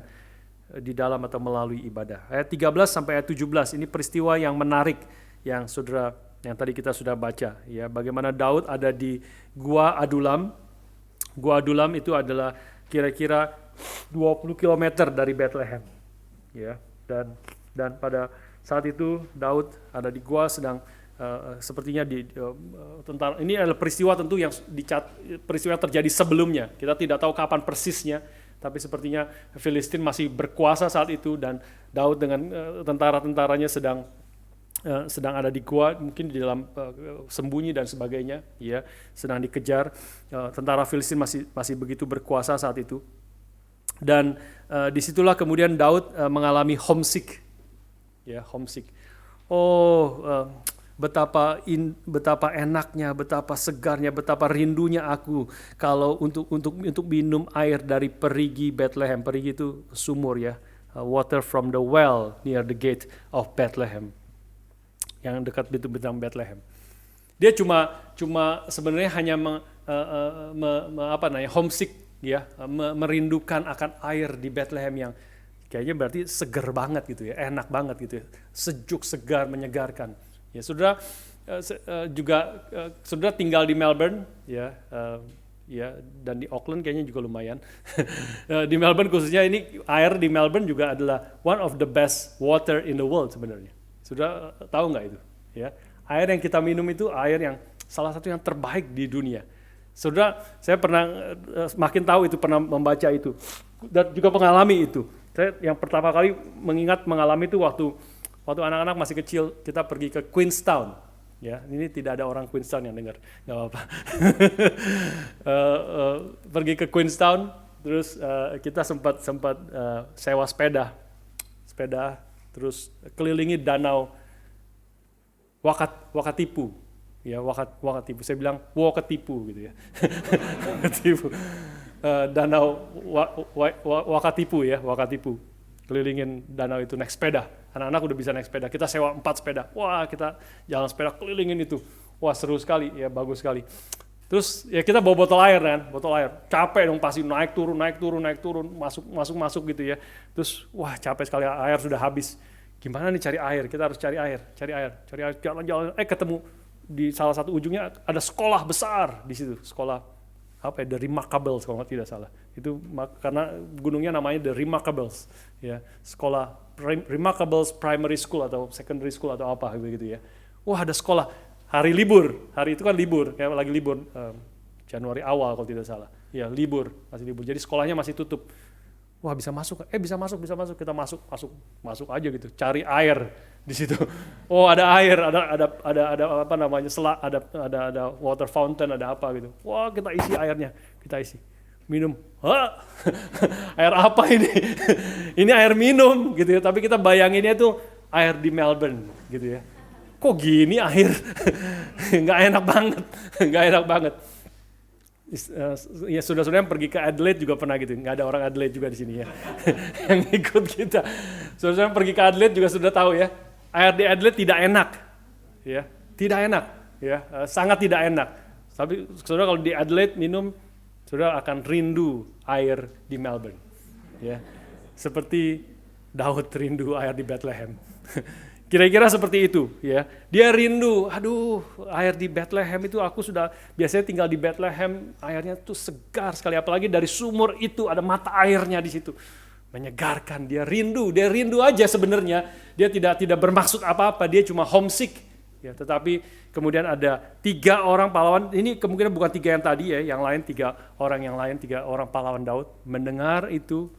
di dalam atau melalui ibadah. Ayat 13 sampai ayat 17 ini peristiwa yang menarik yang saudara yang tadi kita sudah baca, ya, bagaimana Daud ada di Gua Adulam. Gua Adulam itu adalah kira-kira 20 km dari Bethlehem. Ya, dan pada saat itu Daud ada di gua sedang sepertinya tentara. Ini adalah peristiwa tentu yang peristiwa yang terjadi sebelumnya. Kita tidak tahu kapan persisnya. Tapi sepertinya Filistin masih berkuasa saat itu dan Daud dengan tentara-tentaranya sedang ada di gua, mungkin di dalam sembunyi dan sebagainya, ya, sedang dikejar. Tentara Filistin masih begitu berkuasa saat itu. Dan disitulah kemudian Daud mengalami homesick, ya, homesick. Betapa enaknya, betapa segarnya, betapa rindunya aku kalau untuk minum air dari perigi Bethlehem. Perigi itu sumur, ya, water from the well near the gate of Bethlehem, yang dekat pintu bentang Bethlehem. Dia cuma sebenarnya hanya homesick, ya, merindukan akan air di Bethlehem yang kayaknya berarti segar banget gitu, ya, enak banget gitu, ya, sejuk, segar, menyegarkan. Ya, saudara saudara tinggal di Melbourne, ya, ya, dan di Auckland kayaknya juga lumayan. Di Melbourne khususnya, ini air di Melbourne juga adalah one of the best water in the world sebenarnya. Saudara tahu nggak itu? Ya, air yang kita minum itu air yang salah satu yang terbaik di dunia. Saudara, saya pernah makin tahu itu, pernah membaca itu dan juga mengalami itu. Saya yang pertama kali mengalami itu waktu anak-anak masih kecil, kita pergi ke Queenstown. Ya, ini tidak ada orang Queenstown yang dengar, nggak apa-apa. Pergi ke Queenstown, terus kita sempat sewa sepeda, terus kelilingi danau Wakatipu, ya, Wakatipu. Saya bilang Wakatipu gitu, ya. Wakatipu. Danau Wakatipu, ya, Wakatipu. Kelilingin danau itu naik sepeda. Anak-anak udah bisa naik sepeda. Kita sewa 4 sepeda. Wah, kita jalan sepeda kelilingin itu. Wah, seru sekali, ya, bagus sekali. Terus ya kita bawa botol air kan, botol air. Capek dong pasti, naik turun, masuk gitu, ya. Terus wah, capek sekali, air sudah habis. Gimana nih cari air? Kita harus cari air, jalan-jalan. Ketemu di salah satu ujungnya ada sekolah besar di situ, sekolah apa ya, The Remarkables kalau tidak salah. Itu karena gunungnya namanya The Remarkables, ya, sekolah Remarkables Primary School atau Secondary School atau apa begitu ya. Wah, ada sekolah hari libur, hari itu kan libur, kayak lagi libur Januari awal kalau tidak salah. Ya, libur, masih libur. Jadi sekolahnya masih tutup. Wah, bisa masuk. Bisa masuk. Kita masuk aja gitu. Cari air di situ. Oh, ada air, ada apa namanya? Ada water fountain, ada apa gitu. Wah, kita isi airnya. Kita isi. Minum. Hah? Air apa ini? Ini air minum gitu ya. Tapi kita bayanginnya tuh air di Melbourne gitu ya. Kok gini air? Nggak enak banget. Nggak enak banget. Ya, saudara-saudara yang pergi ke Adelaide juga pernah gitu, nggak ada orang Adelaide juga di sini ya, yang ikut kita. Saudara-saudara yang pergi ke Adelaide juga sudah tahu ya, air di Adelaide tidak enak, ya, tidak enak, ya, sangat tidak enak. Tapi saudara kalau di Adelaide minum, saudara akan rindu air di Melbourne, ya, seperti Daud rindu air di Bethlehem. Kira-kira seperti itu, ya. Dia rindu, aduh, air di Bethlehem itu aku sudah biasanya tinggal di Bethlehem, airnya tuh segar sekali, apalagi dari sumur itu ada mata airnya di situ, menyegarkan. Dia rindu aja sebenarnya. Dia tidak bermaksud apa-apa, dia cuma homesick, ya. Tetapi kemudian ada 3 orang pahlawan, ini kemungkinan bukan 3 yang tadi ya, yang lain 3 orang pahlawan Daud mendengar itu,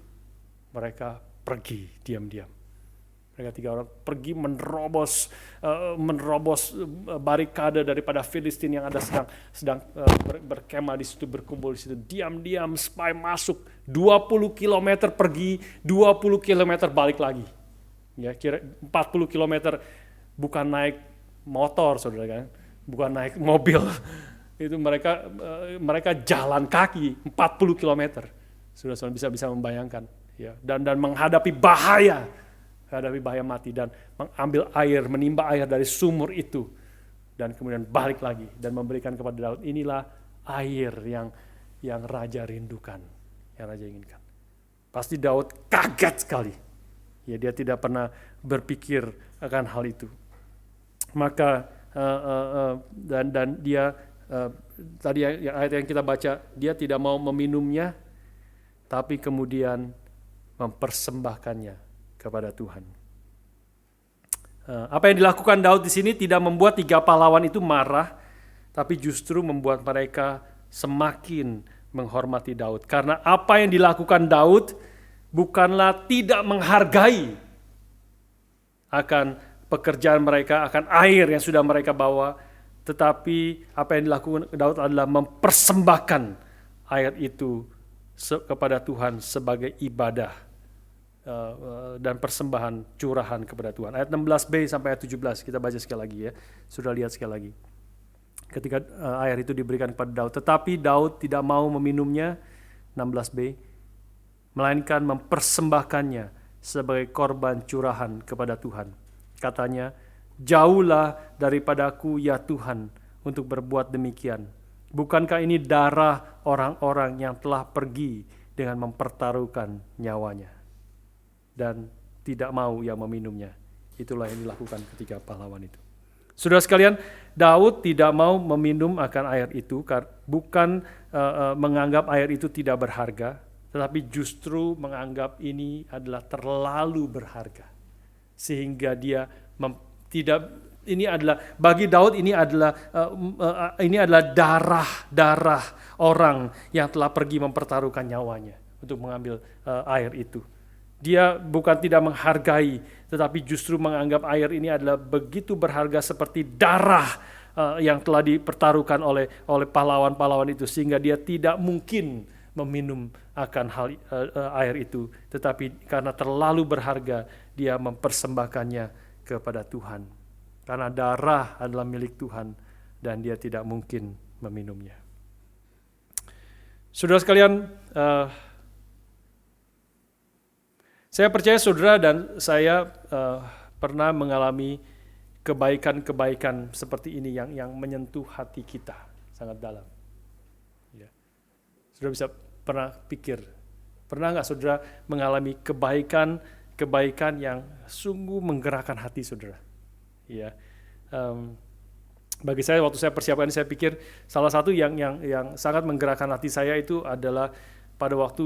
mereka pergi diam-diam. Mereka 3 orang pergi menerobos barikade daripada Filistin yang ada sedang berkemah di situ, berkumpul di situ. Diam-diam supaya masuk 20 km pergi, 20 km balik lagi. Ya, kira 40 km bukan naik motor, saudara kan, bukan naik mobil. Itu mereka jalan kaki 40 km. Sudah bisa membayangkan, ya. Dan menghadapi bahaya mati dan mengambil air, menimba air dari sumur itu dan kemudian balik lagi dan memberikan kepada Daud. Inilah air yang raja rindukan, yang raja inginkan. Pasti Daud kaget sekali. Ya, dia tidak pernah berpikir akan hal itu. Maka dan dia tadi ayat yang kita baca, dia tidak mau meminumnya, tapi kemudian mempersembahkannya kepada Tuhan. Apa yang dilakukan Daud di sini tidak membuat 3 pahlawan itu marah, tapi justru membuat mereka semakin menghormati Daud. Karena apa yang dilakukan Daud bukanlah tidak menghargai akan pekerjaan mereka, akan air yang sudah mereka bawa, tetapi apa yang dilakukan Daud adalah mempersembahkan air itu kepada Tuhan sebagai ibadah dan persembahan curahan kepada Tuhan. Ayat 16b sampai ayat 17 kita baca sekali lagi ya. Sudah lihat sekali lagi. Ketika air itu diberikan kepada Daud, tetapi Daud tidak mau meminumnya, 16b, melainkan mempersembahkannya sebagai korban curahan kepada Tuhan. Katanya, "Jauhlah daripadaku ya Tuhan untuk berbuat demikian. Bukankah ini darah orang-orang yang telah pergi dengan mempertaruhkan nyawanya?" Dan tidak mau yang meminumnya. Itulah yang dilakukan ketika pahlawan itu. Saudara sekalian, Daud tidak mau meminum akan air itu, bukan menganggap air itu tidak berharga, tetapi justru menganggap ini adalah terlalu berharga. Sehingga dia ini adalah bagi Daud ini adalah darah orang yang telah pergi mempertaruhkan nyawanya untuk mengambil air itu. Dia bukan tidak menghargai, tetapi justru menganggap air ini adalah begitu berharga seperti darah yang telah dipertaruhkan oleh pahlawan-pahlawan itu, sehingga dia tidak mungkin meminum akan air itu, tetapi karena terlalu berharga, dia mempersembahkannya kepada Tuhan. Karena darah adalah milik Tuhan dan dia tidak mungkin meminumnya. Saudara sekalian, saya percaya saudara dan saya pernah mengalami kebaikan-kebaikan seperti ini yang menyentuh hati kita sangat dalam. Ya. Saudara bisa pernah pikir, pernah nggak saudara mengalami kebaikan yang sungguh menggerakkan hati saudara? Ya. Bagi saya waktu saya persiapkan ini, saya pikir salah satu yang sangat menggerakkan hati saya itu adalah pada waktu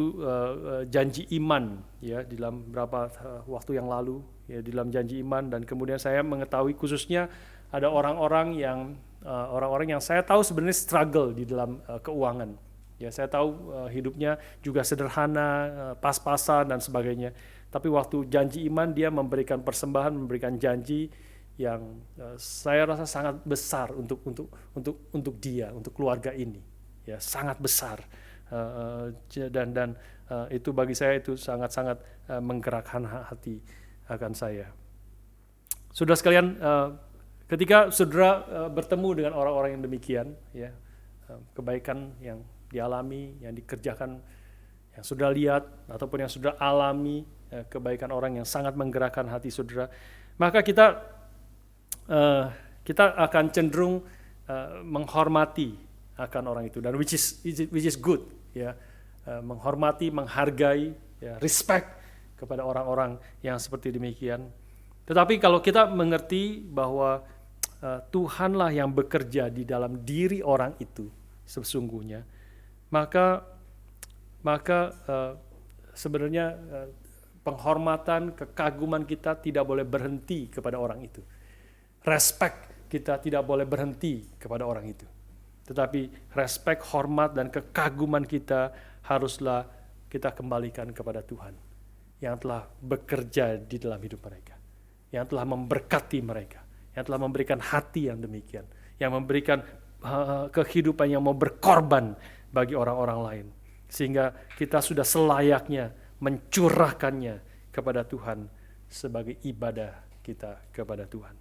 janji iman, ya, di dalam beberapa waktu yang lalu, ya, di dalam janji iman. Dan kemudian saya mengetahui khususnya ada orang-orang yang saya tahu sebenarnya struggle di dalam keuangan. Ya, saya tahu hidupnya juga sederhana, pas-pasan dan sebagainya. Tapi waktu janji iman, dia memberikan persembahan, memberikan janji yang saya rasa sangat besar untuk dia, untuk keluarga ini, ya, sangat besar. Dan itu bagi saya itu sangat-sangat menggerakkan hati akan saya. Saudara sekalian, ketika saudara bertemu dengan orang-orang yang demikian, ya, kebaikan yang dialami, yang dikerjakan, yang sudah lihat ataupun yang sudah alami, kebaikan orang yang sangat menggerakkan hati saudara, maka kita akan cenderung menghormati akan orang itu, dan which is good, ya, menghormati, menghargai, ya, respect kepada orang-orang yang seperti demikian. Tetapi kalau kita mengerti bahwa Tuhanlah yang bekerja di dalam diri orang itu sesungguhnya, maka sebenarnya penghormatan, kekaguman kita tidak boleh berhenti kepada orang itu. Respect kita tidak boleh berhenti kepada orang itu. Tetapi respect, hormat, dan kekaguman kita haruslah kita kembalikan kepada Tuhan yang telah bekerja di dalam hidup mereka, yang telah memberkati mereka, yang telah memberikan hati yang demikian, yang memberikan kehidupan yang mau berkorban bagi orang-orang lain. Sehingga kita sudah selayaknya mencurahkannya kepada Tuhan sebagai ibadah kita kepada Tuhan.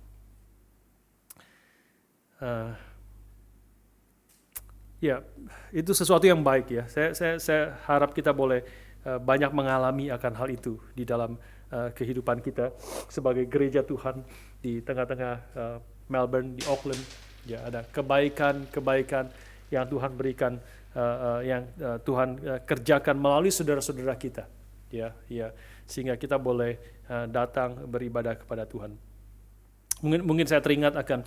Ya, itu sesuatu yang baik, ya. Saya harap kita boleh banyak mengalami akan hal itu di dalam kehidupan kita sebagai gereja Tuhan di tengah-tengah Melbourne, di Auckland. Ya, ada kebaikan yang Tuhan berikan, yang Tuhan kerjakan melalui saudara-saudara kita, ya, sehingga kita boleh datang beribadah kepada Tuhan. Mungkin saya teringat akan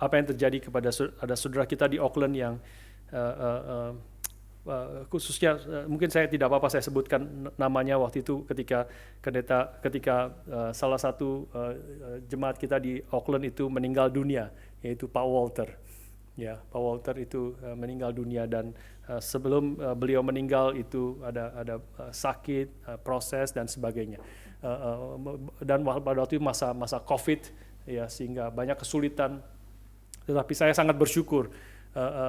apa yang terjadi kepada ada saudara kita di Auckland yang khususnya, mungkin saya tidak apa-apa saya sebutkan namanya waktu itu ketika salah satu jemaat kita di Auckland itu meninggal dunia, yaitu Pak Walter. Ya, Pak Walter itu meninggal dunia, dan sebelum beliau meninggal itu ada sakit, proses dan sebagainya. Dan pada waktu itu masa COVID, ya, sehingga banyak kesulitan. Tetapi saya sangat bersyukur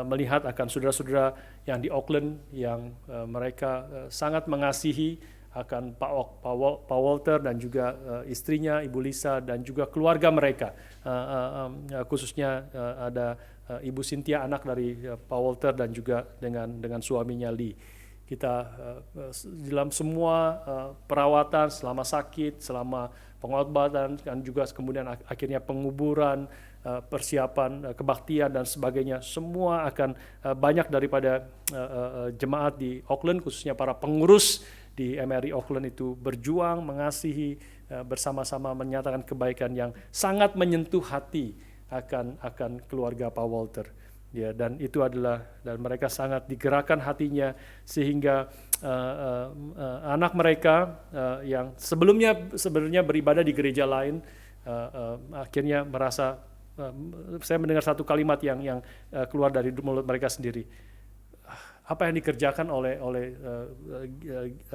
melihat akan saudara-saudara yang di Auckland yang mereka sangat mengasihi akan Pak Walter dan juga istrinya Ibu Lisa dan juga keluarga mereka. Khususnya ada Ibu Cynthia, anak dari Pak Walter, dan juga dengan suaminya Lee. Kita dalam semua perawatan, selama sakit, selama pengobatan, dan juga kemudian akhirnya penguburan, persiapan kebaktian dan sebagainya, semua akan banyak daripada jemaat di Auckland, khususnya para pengurus di MRI Auckland itu berjuang, mengasihi, bersama-sama menyatakan kebaikan yang sangat menyentuh hati akan keluarga Pak Walter. Ya, dan itu adalah, dan mereka sangat digerakkan hatinya sehingga anak mereka yang sebelumnya sebenarnya beribadah di gereja lain, akhirnya merasa, saya mendengar satu kalimat yang keluar dari mulut mereka sendiri. Apa yang dikerjakan oleh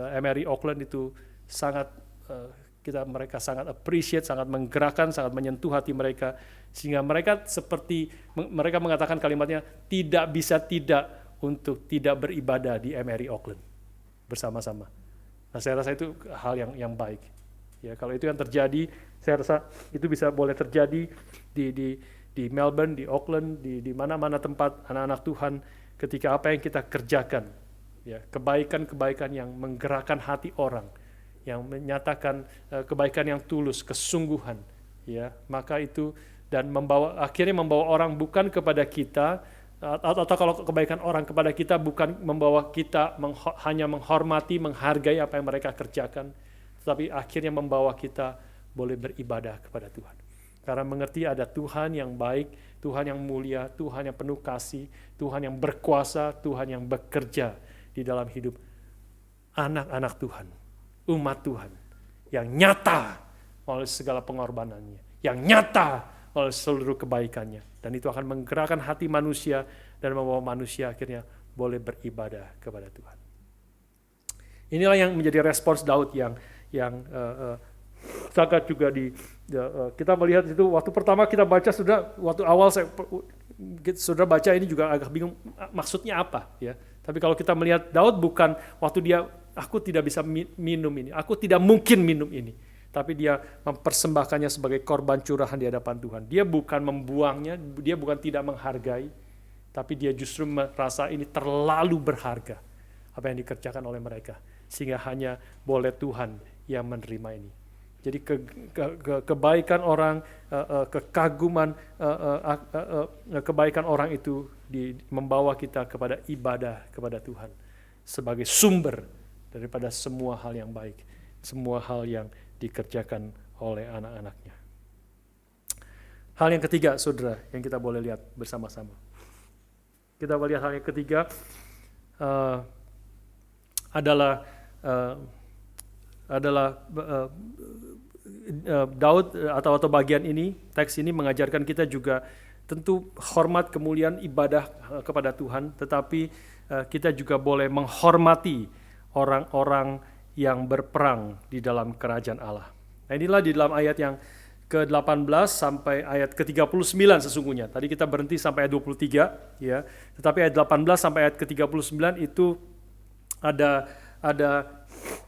MRI Auckland itu sangat mereka sangat appreciate, sangat menggerakkan, sangat menyentuh hati mereka, sehingga mereka mereka mengatakan kalimatnya, tidak bisa tidak untuk tidak beribadah di MRI Auckland bersama-sama. Nah, saya rasa itu hal yang baik. Ya, kalau itu yang terjadi, saya rasa itu boleh terjadi di Melbourne, di Auckland, di mana-mana tempat anak-anak Tuhan, ketika apa yang kita kerjakan, ya, kebaikan-kebaikan yang menggerakkan hati orang, yang menyatakan kebaikan yang tulus, kesungguhan, ya, maka itu dan akhirnya membawa orang bukan kepada kita, atau kalau kebaikan orang kepada kita bukan membawa kita hanya menghormati, menghargai apa yang mereka kerjakan, tetapi akhirnya membawa kita boleh beribadah kepada Tuhan. Karena mengerti ada Tuhan yang baik, Tuhan yang mulia, Tuhan yang penuh kasih, Tuhan yang berkuasa, Tuhan yang bekerja di dalam hidup anak-anak Tuhan, umat Tuhan, yang nyata oleh segala pengorbanannya, yang nyata oleh seluruh kebaikannya. Dan itu akan menggerakkan hati manusia dan membawa manusia akhirnya boleh beribadah kepada Tuhan. Inilah yang menjadi respons Daud yang sangat juga kita melihat itu waktu pertama kita baca, waktu awal saudara baca ini juga agak bingung maksudnya apa ya. Tapi kalau kita melihat Daud bukan waktu dia, aku tidak bisa minum ini, aku tidak mungkin minum ini, tapi dia mempersembahkannya sebagai korban curahan di hadapan Tuhan. Dia bukan membuangnya, dia bukan tidak menghargai, tapi dia justru merasa ini terlalu berharga apa yang dikerjakan oleh mereka, sehingga hanya boleh Tuhan yang menerima ini. Jadi kebaikan orang, kekaguman, kebaikan orang itu membawa kita kepada ibadah kepada Tuhan sebagai sumber daripada semua hal yang baik, semua hal yang dikerjakan oleh anak-anaknya. Hal yang ketiga, saudara, yang kita boleh lihat bersama-sama. Kita boleh lihat hal yang ketiga adalah Daud atau bagian ini, teks ini mengajarkan kita juga tentu hormat, kemuliaan, ibadah kepada Tuhan, tetapi kita juga boleh menghormati orang-orang yang berperang di dalam kerajaan Allah. Nah, inilah di dalam ayat yang ke-18 sampai ayat ke-39 sesungguhnya. Tadi kita berhenti sampai ayat 23 ya. Tetapi ayat 18 sampai ayat ke-39 itu ada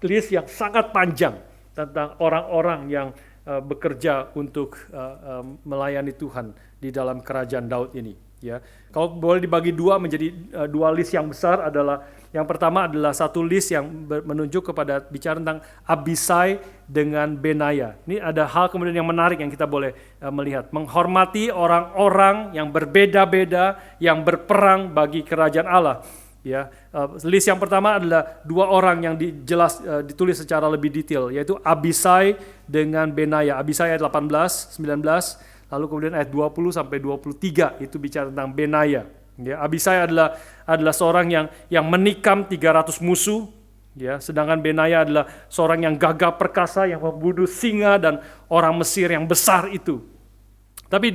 list yang sangat panjang tentang orang-orang yang bekerja untuk melayani Tuhan di dalam kerajaan Daud ini. Ya, kalau boleh dibagi dua menjadi dua list yang besar adalah yang pertama adalah satu list yang menunjuk kepada bicara tentang Abisai dengan Benaya. Ini ada hal kemudian yang menarik yang kita boleh melihat, menghormati orang-orang yang berbeda-beda yang berperang bagi kerajaan Allah. Ya, list yang pertama adalah dua orang yang ditulis secara lebih detail, yaitu Abisai dengan Benaya. Abisai ayat 18, 19. Lalu kemudian ayat 20 sampai 23 itu bicara tentang Benaya. Ya, Abisai adalah seorang yang menikam 300 musuh, ya, sedangkan Benaya adalah seorang yang gagah perkasa yang membunuh singa dan orang Mesir yang besar itu. Tapi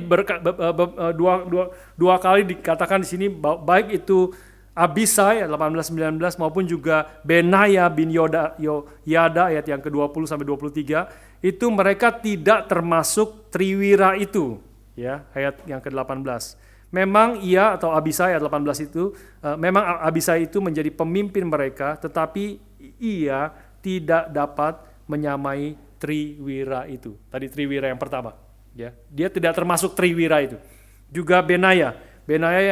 dua kali dikatakan di sini baik itu Abisai 18-19 maupun juga Benaya bin Yada ayat yang ke-20 sampai 23 itu mereka tidak termasuk triwira itu, ya, ayat yang ke-18. Memang ia atau Abisai ayat 18 itu memang Abisai itu menjadi pemimpin mereka, tetapi ia tidak dapat menyamai triwira itu. Tadi triwira yang pertama, ya. Dia tidak termasuk triwira itu. Juga Benaya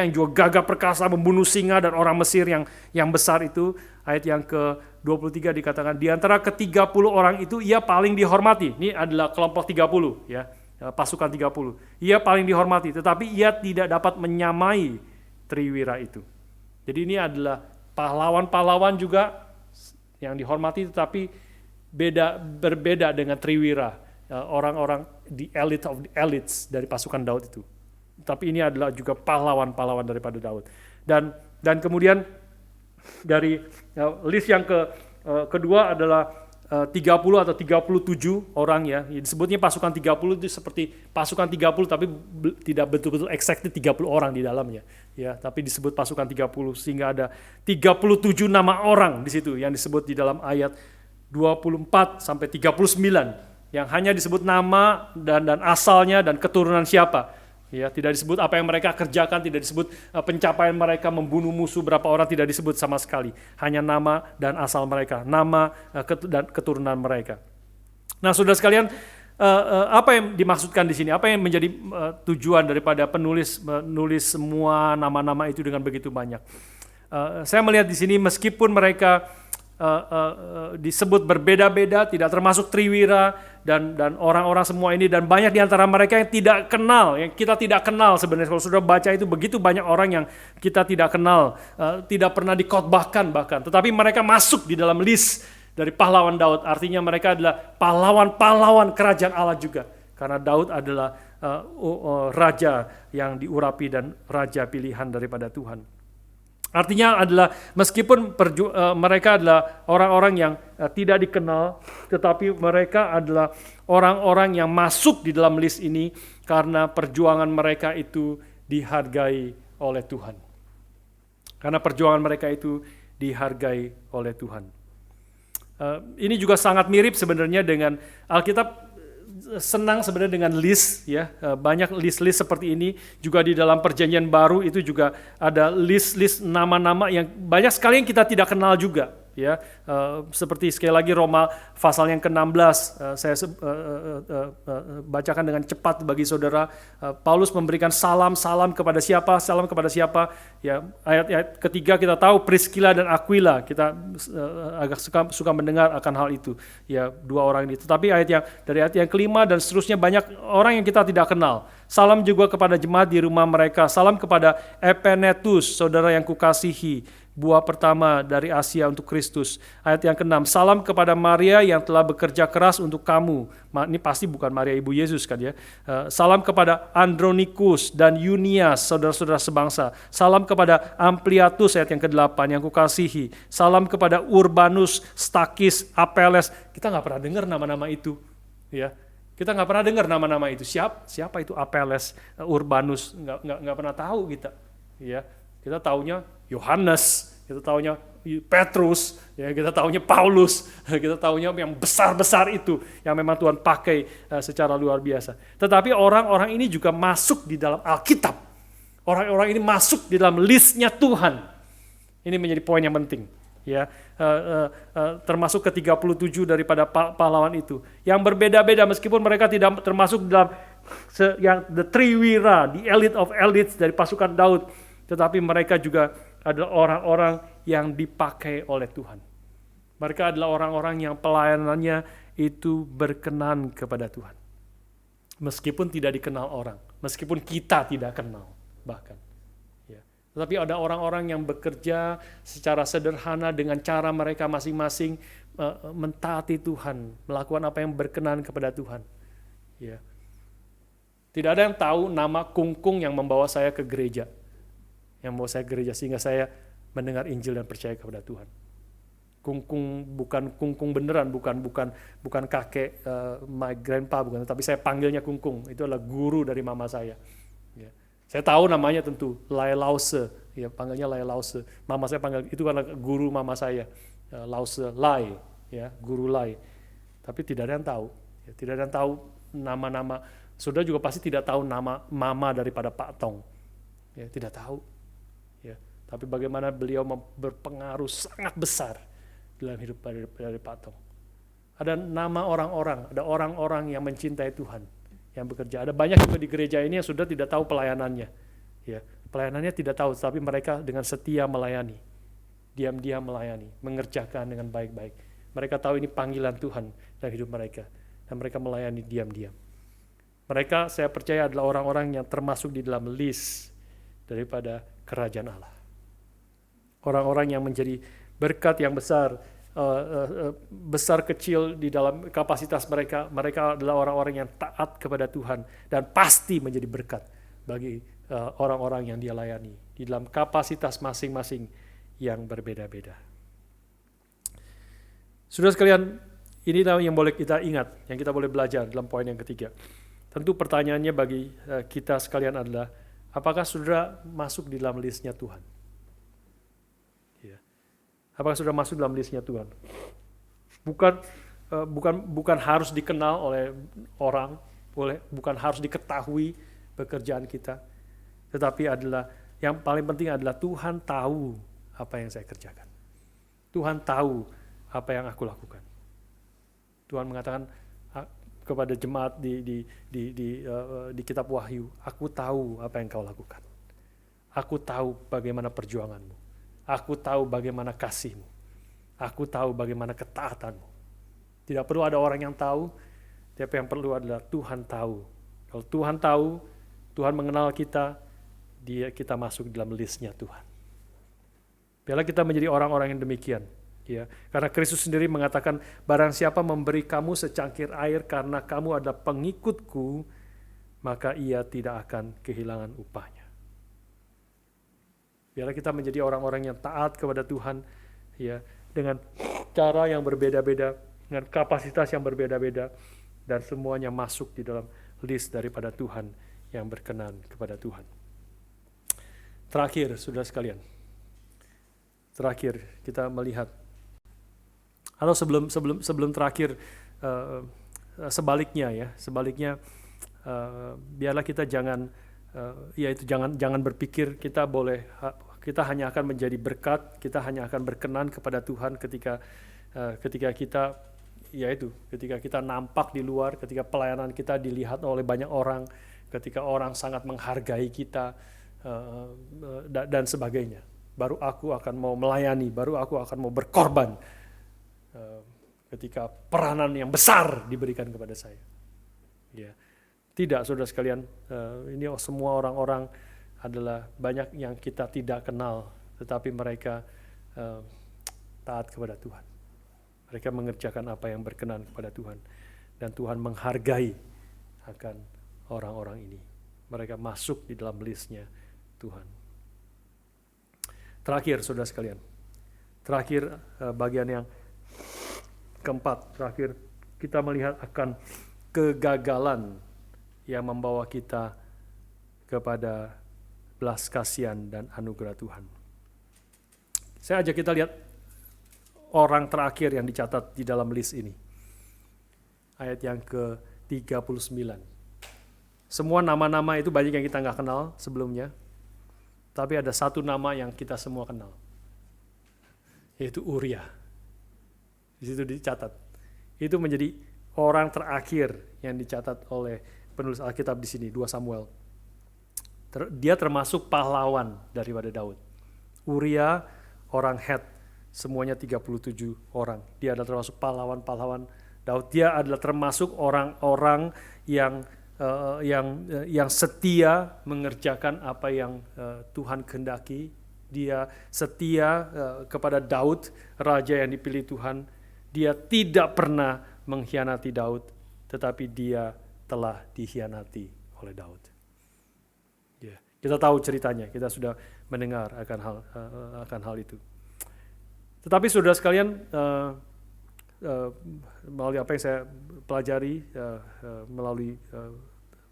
yang juga gagah perkasa membunuh singa dan orang Mesir yang besar itu, ayat yang ke-23 dikatakan di antara ke-30 orang itu ia paling dihormati. Ini adalah kelompok 30 ya, pasukan 30. Ia paling dihormati, tetapi ia tidak dapat menyamai triwira itu. Jadi ini adalah pahlawan-pahlawan juga yang dihormati, tetapi berbeda dengan triwira, orang-orang the elite of the elites dari pasukan Daud itu. Tapi ini adalah juga pahlawan-pahlawan daripada Daud. Dan kemudian dari list yang kedua adalah 30 atau 37 orang ya. Disebutnya pasukan 30 itu seperti pasukan 30 tapi tidak betul-betul exactly 30 orang di dalamnya. Ya, tapi disebut pasukan 30 sehingga ada 37 nama orang di situ yang disebut di dalam ayat 24 sampai 39 yang hanya disebut nama dan asalnya dan keturunan siapa. Ya, tidak disebut apa yang mereka kerjakan, tidak disebut pencapaian mereka membunuh musuh berapa orang, tidak disebut sama sekali. Hanya nama dan asal mereka, nama dan keturunan mereka. Nah, saudara sekalian, apa yang dimaksudkan di sini? Apa yang menjadi tujuan daripada penulis menulis semua nama-nama itu dengan begitu banyak? Saya melihat di sini meskipun mereka disebut berbeda-beda, tidak termasuk triwira dan orang-orang semua ini, dan banyak di antara mereka yang tidak kenal, yang kita tidak kenal sebenarnya. Kalau sudah baca itu begitu banyak orang yang kita tidak kenal, tidak pernah dikhotbahkan bahkan, tetapi mereka masuk di dalam list dari pahlawan Daud. Artinya mereka adalah pahlawan-pahlawan kerajaan Allah juga, karena Daud adalah raja yang diurapi dan raja pilihan daripada Tuhan. Artinya adalah meskipun mereka adalah orang-orang yang tidak dikenal, tetapi mereka adalah orang-orang yang masuk di dalam list ini karena perjuangan mereka itu dihargai oleh Tuhan. Karena perjuangan mereka itu dihargai oleh Tuhan. Ini juga sangat mirip sebenarnya dengan Alkitab senang sebenarnya dengan list, ya, banyak list-list seperti ini juga di dalam Perjanjian Baru. Itu juga ada list-list nama-nama yang banyak sekali yang kita tidak kenal juga, ya. Seperti sekali lagi Roma pasal yang ke-16, saya bacakan dengan cepat bagi saudara. Paulus memberikan salam kepada siapa? Salam kepada siapa? Ya, ayat ketiga kita tahu Priscilla dan Aquila. Kita agak suka mendengar akan hal itu. Ya, dua orang ini. Tetapi dari ayat yang kelima dan seterusnya banyak orang yang kita tidak kenal. Salam juga kepada jemaat di rumah mereka. Salam kepada Epenetus, saudara yang kukasihi, buah pertama dari Asia untuk Kristus. Ayat yang ke-6, salam kepada Maria yang telah bekerja keras untuk kamu. Ini pasti bukan Maria ibu Yesus kan ya. Salam kepada Andronikus dan Yunias, saudara-saudara sebangsa. Salam kepada Ampliatus, ayat yang ke-8, yang kukasihi. Salam kepada Urbanus, Stakis, Apeles. Kita nggak pernah dengar nama-nama itu, ya. Kita nggak pernah dengar nama-nama itu. Siapa itu Apeles, Urbanus? Nggak pernah tahu kita, ya. Kita taunya Yohanes, kita taunya Petrus, ya, kita taunya Paulus, kita taunya yang besar-besar itu yang memang Tuhan pakai secara luar biasa. Tetapi orang-orang ini juga masuk di dalam Alkitab. Orang-orang ini masuk di dalam listnya Tuhan. Ini menjadi poin yang penting, ya. Termasuk ke-37 daripada pahlawan itu. Yang berbeda-beda meskipun mereka tidak termasuk dalam yang the triwira, the elite of elites dari pasukan Daud. Tetapi mereka juga adalah orang-orang yang dipakai oleh Tuhan. Mereka adalah orang-orang yang pelayanannya itu berkenan kepada Tuhan. Meskipun tidak dikenal orang, meskipun kita tidak kenal bahkan. Ya. Tetapi ada orang-orang yang bekerja secara sederhana dengan cara mereka masing-masing mentaati Tuhan, melakukan apa yang berkenan kepada Tuhan. Ya. Tidak ada yang tahu nama kungkung yang membawa saya ke gereja. Yang mau saya gereja sehingga saya mendengar Injil dan percaya kepada Tuhan. Kungkung bukan kungkung beneran, bukan kakek my grandpa, bukan, tapi saya panggilnya kungkung. Itu adalah guru dari mama saya. Ya. Saya tahu namanya tentu Lai Lause, ya, panggilnya Lai Lause. Mama saya panggil itu adalah guru mama saya, Lause Lai, ya, guru Lai. Tapi tidak ada yang tahu, ya, tidak ada yang tahu nama-nama. Saudara juga pasti tidak tahu nama mama daripada Pak Tong, ya, tidak tahu. Ya, tapi bagaimana beliau berpengaruh sangat besar dalam hidup dari Pak Tong. Ada nama orang-orang, ada orang-orang yang mencintai Tuhan, yang bekerja. Ada banyak juga di gereja ini yang sudah tidak tahu pelayanannya. Ya, pelayanannya tidak tahu, tapi mereka dengan setia melayani, diam-diam melayani, mengerjakan dengan baik-baik. Mereka tahu ini panggilan Tuhan dalam hidup mereka, dan mereka melayani diam-diam. Mereka, saya percaya, adalah orang-orang yang termasuk di dalam list daripada kerajaan Allah. Orang-orang yang menjadi berkat yang besar, besar kecil di dalam kapasitas mereka. Mereka adalah orang-orang yang taat kepada Tuhan dan pasti menjadi berkat bagi orang-orang yang dia layani di dalam kapasitas masing-masing yang berbeda-beda. Saudara sekalian, ini yang boleh kita ingat, yang kita boleh belajar dalam poin yang ketiga. Tentu pertanyaannya bagi kita sekalian adalah, apakah saudara masuk di dalam listnya Tuhan? Ya. Apakah saudara masuk dalam listnya Tuhan? Bukan harus dikenal oleh orang, bukan harus diketahui pekerjaan kita, tetapi adalah yang paling penting adalah Tuhan tahu apa yang saya kerjakan. Tuhan tahu apa yang aku lakukan. Tuhan mengatakan kepada jemaat di kitab Wahyu, aku tahu apa yang kau lakukan. Aku tahu bagaimana perjuanganmu. Aku tahu bagaimana kasihmu. Aku tahu bagaimana ketaatanmu. Tidak perlu ada orang yang tahu, tapi yang perlu adalah Tuhan tahu. Kalau Tuhan tahu, Tuhan mengenal kita, kita masuk dalam listnya Tuhan. Biarlah kita menjadi orang-orang yang demikian. Ya, karena Kristus sendiri mengatakan, barang siapa memberi kamu secangkir air karena kamu adalah pengikutku, maka ia tidak akan kehilangan upahnya. Biarlah kita menjadi orang-orang yang taat kepada Tuhan, ya, dengan cara yang berbeda-beda, dengan kapasitas yang berbeda-beda, dan semuanya masuk di dalam list daripada Tuhan yang berkenan kepada Tuhan. Terakhir, saudara sekalian, kita melihat, atau sebelum terakhir, sebaliknya, biarlah kita jangan berpikir kita hanya akan menjadi berkat, kita hanya akan berkenan kepada Tuhan ketika kita nampak di luar, ketika pelayanan kita dilihat oleh banyak orang, ketika orang sangat menghargai kita, dan sebagainya. Baru aku akan mau melayani, baru aku akan mau berkorban ketika peranan yang besar diberikan kepada saya. Ya. Tidak, saudara sekalian, ini semua orang-orang adalah banyak yang kita tidak kenal, tetapi mereka taat kepada Tuhan. Mereka mengerjakan apa yang berkenan kepada Tuhan, dan Tuhan menghargai akan orang-orang ini. Mereka masuk di dalam listnya Tuhan. Terakhir, saudara sekalian, bagian yang keempat, kita melihat akan kegagalan yang membawa kita kepada belas kasihan dan anugerah Tuhan. Saya ajak kita lihat orang terakhir yang dicatat di dalam list ini. Ayat yang ke-39. Semua nama-nama itu banyak yang kita nggak kenal sebelumnya, tapi ada satu nama yang kita semua kenal, yaitu Uria. Di situ dicatat. Itu menjadi orang terakhir yang dicatat oleh penulis Alkitab di sini, 2 Samuel. Dia termasuk pahlawan daripada Daud. Uria, orang Het, semuanya 37 orang. Dia adalah termasuk pahlawan-pahlawan Daud. Dia adalah termasuk orang-orang yang setia mengerjakan apa yang Tuhan kehendaki. Dia setia kepada Daud, raja yang dipilih Tuhan. Dia tidak pernah mengkhianati Daud, tetapi dia telah dikhianati oleh Daud. Ya, kita tahu ceritanya, kita sudah mendengar akan hal itu. Tetapi saudara sekalian, melalui apa yang saya pelajari melalui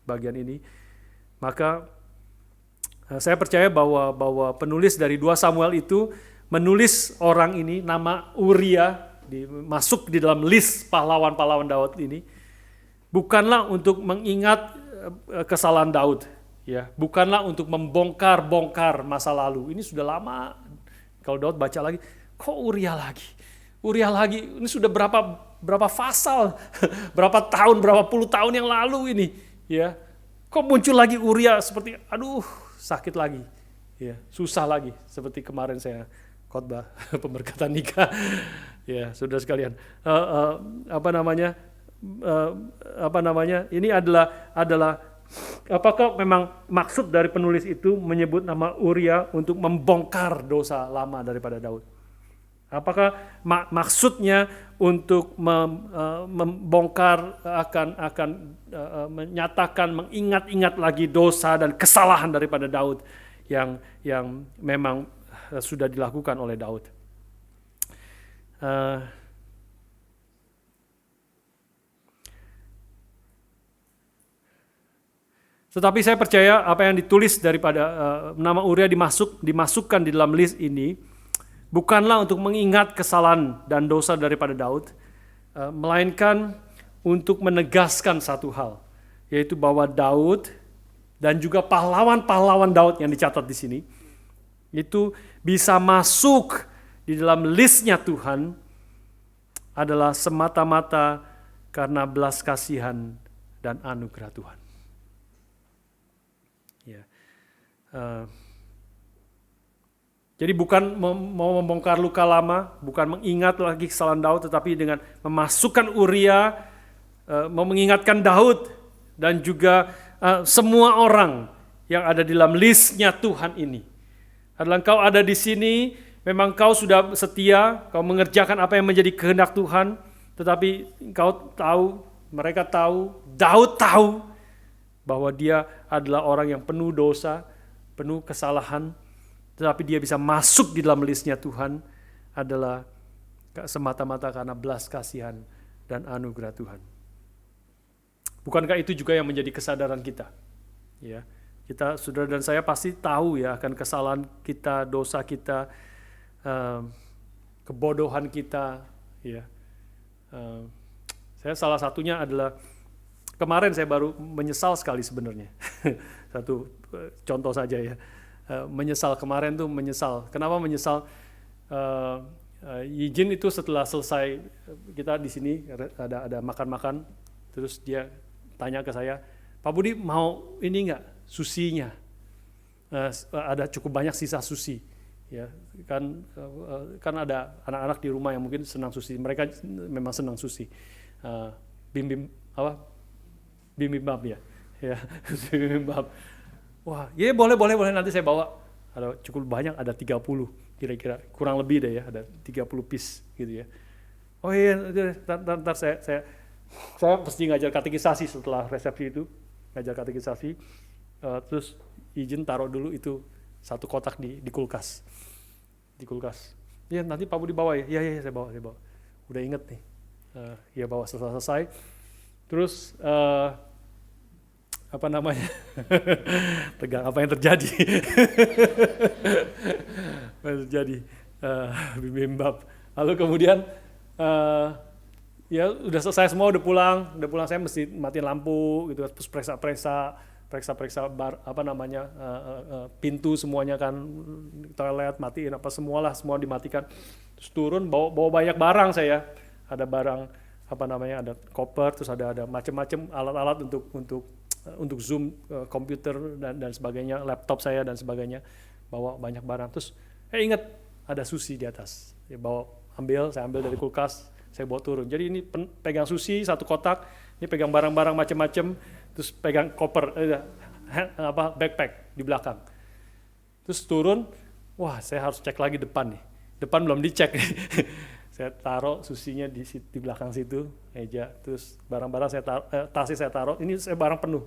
bagian ini, maka saya percaya bahwa penulis dari 2 Samuel itu menulis orang ini, nama Uria, masuk di dalam list pahlawan-pahlawan Daud ini, bukanlah untuk mengingat kesalahan Daud, ya, bukanlah untuk membongkar-bongkar masa lalu. Ini sudah lama. Kalau Daud baca lagi, kok Uria lagi? Ini sudah berapa pasal, berapa puluh tahun yang lalu ini, ya. Kok muncul lagi Uria seperti, sakit lagi, ya, susah lagi, seperti kemarin saya khotbah pemberkatan nikah, ya, saudara sekalian. Ini adalah apakah memang maksud dari penulis itu menyebut nama Uria untuk membongkar dosa lama daripada Daud? Apakah maksudnya untuk membongkar akan menyatakan, mengingat-ingat lagi dosa dan kesalahan daripada Daud yang memang sudah dilakukan oleh Daud? Tetapi saya percaya apa yang ditulis daripada nama Uria dimasukkan di dalam list ini bukanlah untuk mengingat kesalahan dan dosa daripada Daud, melainkan untuk menegaskan satu hal, yaitu bahwa Daud dan juga pahlawan-pahlawan Daud yang dicatat di sini itu bisa masuk di dalam listnya Tuhan adalah semata-mata karena belas kasihan dan anugerah Tuhan. Ya. Jadi bukan mau membongkar luka lama, bukan mengingat lagi kesalahan Daud, tetapi dengan memasukkan Uria, mau mengingatkan Daud dan juga semua orang yang ada di dalam listnya Tuhan ini. Adalah engkau ada di sini, memang kau sudah setia, kau mengerjakan apa yang menjadi kehendak Tuhan, tetapi engkau tahu, mereka tahu, Daud tahu bahwa dia adalah orang yang penuh dosa, penuh kesalahan, tetapi dia bisa masuk di dalam listnya Tuhan adalah semata-mata karena belas kasihan dan anugerah Tuhan. Bukankah itu juga yang menjadi kesadaran kita? Ya, kita, saudara dan saya pasti tahu ya akan kesalahan kita, dosa kita, kebodohan kita. Ya, saya salah satunya adalah kemarin saya baru menyesal sekali sebenarnya. Satu contoh saja ya. Menyesal kemarin tuh menyesal. Kenapa menyesal? Izin itu setelah selesai kita di sini ada makan-makan, terus dia tanya ke saya, Pak Budi mau ini nggak susinya? Ada cukup banyak sisa susi, ya kan ada anak-anak di rumah yang mungkin senang susi, mereka memang senang susi, bibimbap ya, bibimbap. Wah, ya boleh nanti saya bawa. Ada cukup banyak, ada 30 kira-kira, kurang lebih deh ya, ada 30 piece gitu ya. Oh iya, ntar saya mesti ngajar katekisasi setelah resepsi itu, ngajar katekisasi, terus izin taruh dulu itu satu kotak di kulkas. Ya nanti Pak Budi bawa ya, iya saya bawa. Udah inget nih, ya bawa selesai. Terus apa namanya, tegang, apa yang terjadi? Bibimbap. Lalu kemudian ya udah selesai semua, udah pulang saya mesti matiin lampu gitu, terus periksa pintu semuanya kan, toilet matiin semua dimatikan. Terus turun bawa banyak barang saya, ada barang ada koper, terus ada macam-macam alat-alat untuk Zoom, komputer dan sebagainya, laptop saya dan sebagainya, bawa banyak barang. Terus ingat ada sushi di atas, saya ambil dari kulkas, saya bawa turun. Jadi ini pegang sushi satu kotak, ini pegang barang-barang macam-macam, terus pegang koper, backpack di belakang. Terus turun, wah saya harus cek lagi depan nih, depan belum dicek. Saya taruh susinya di belakang situ, meja, terus barang-barang tasnya saya taruh, ini saya barang penuh.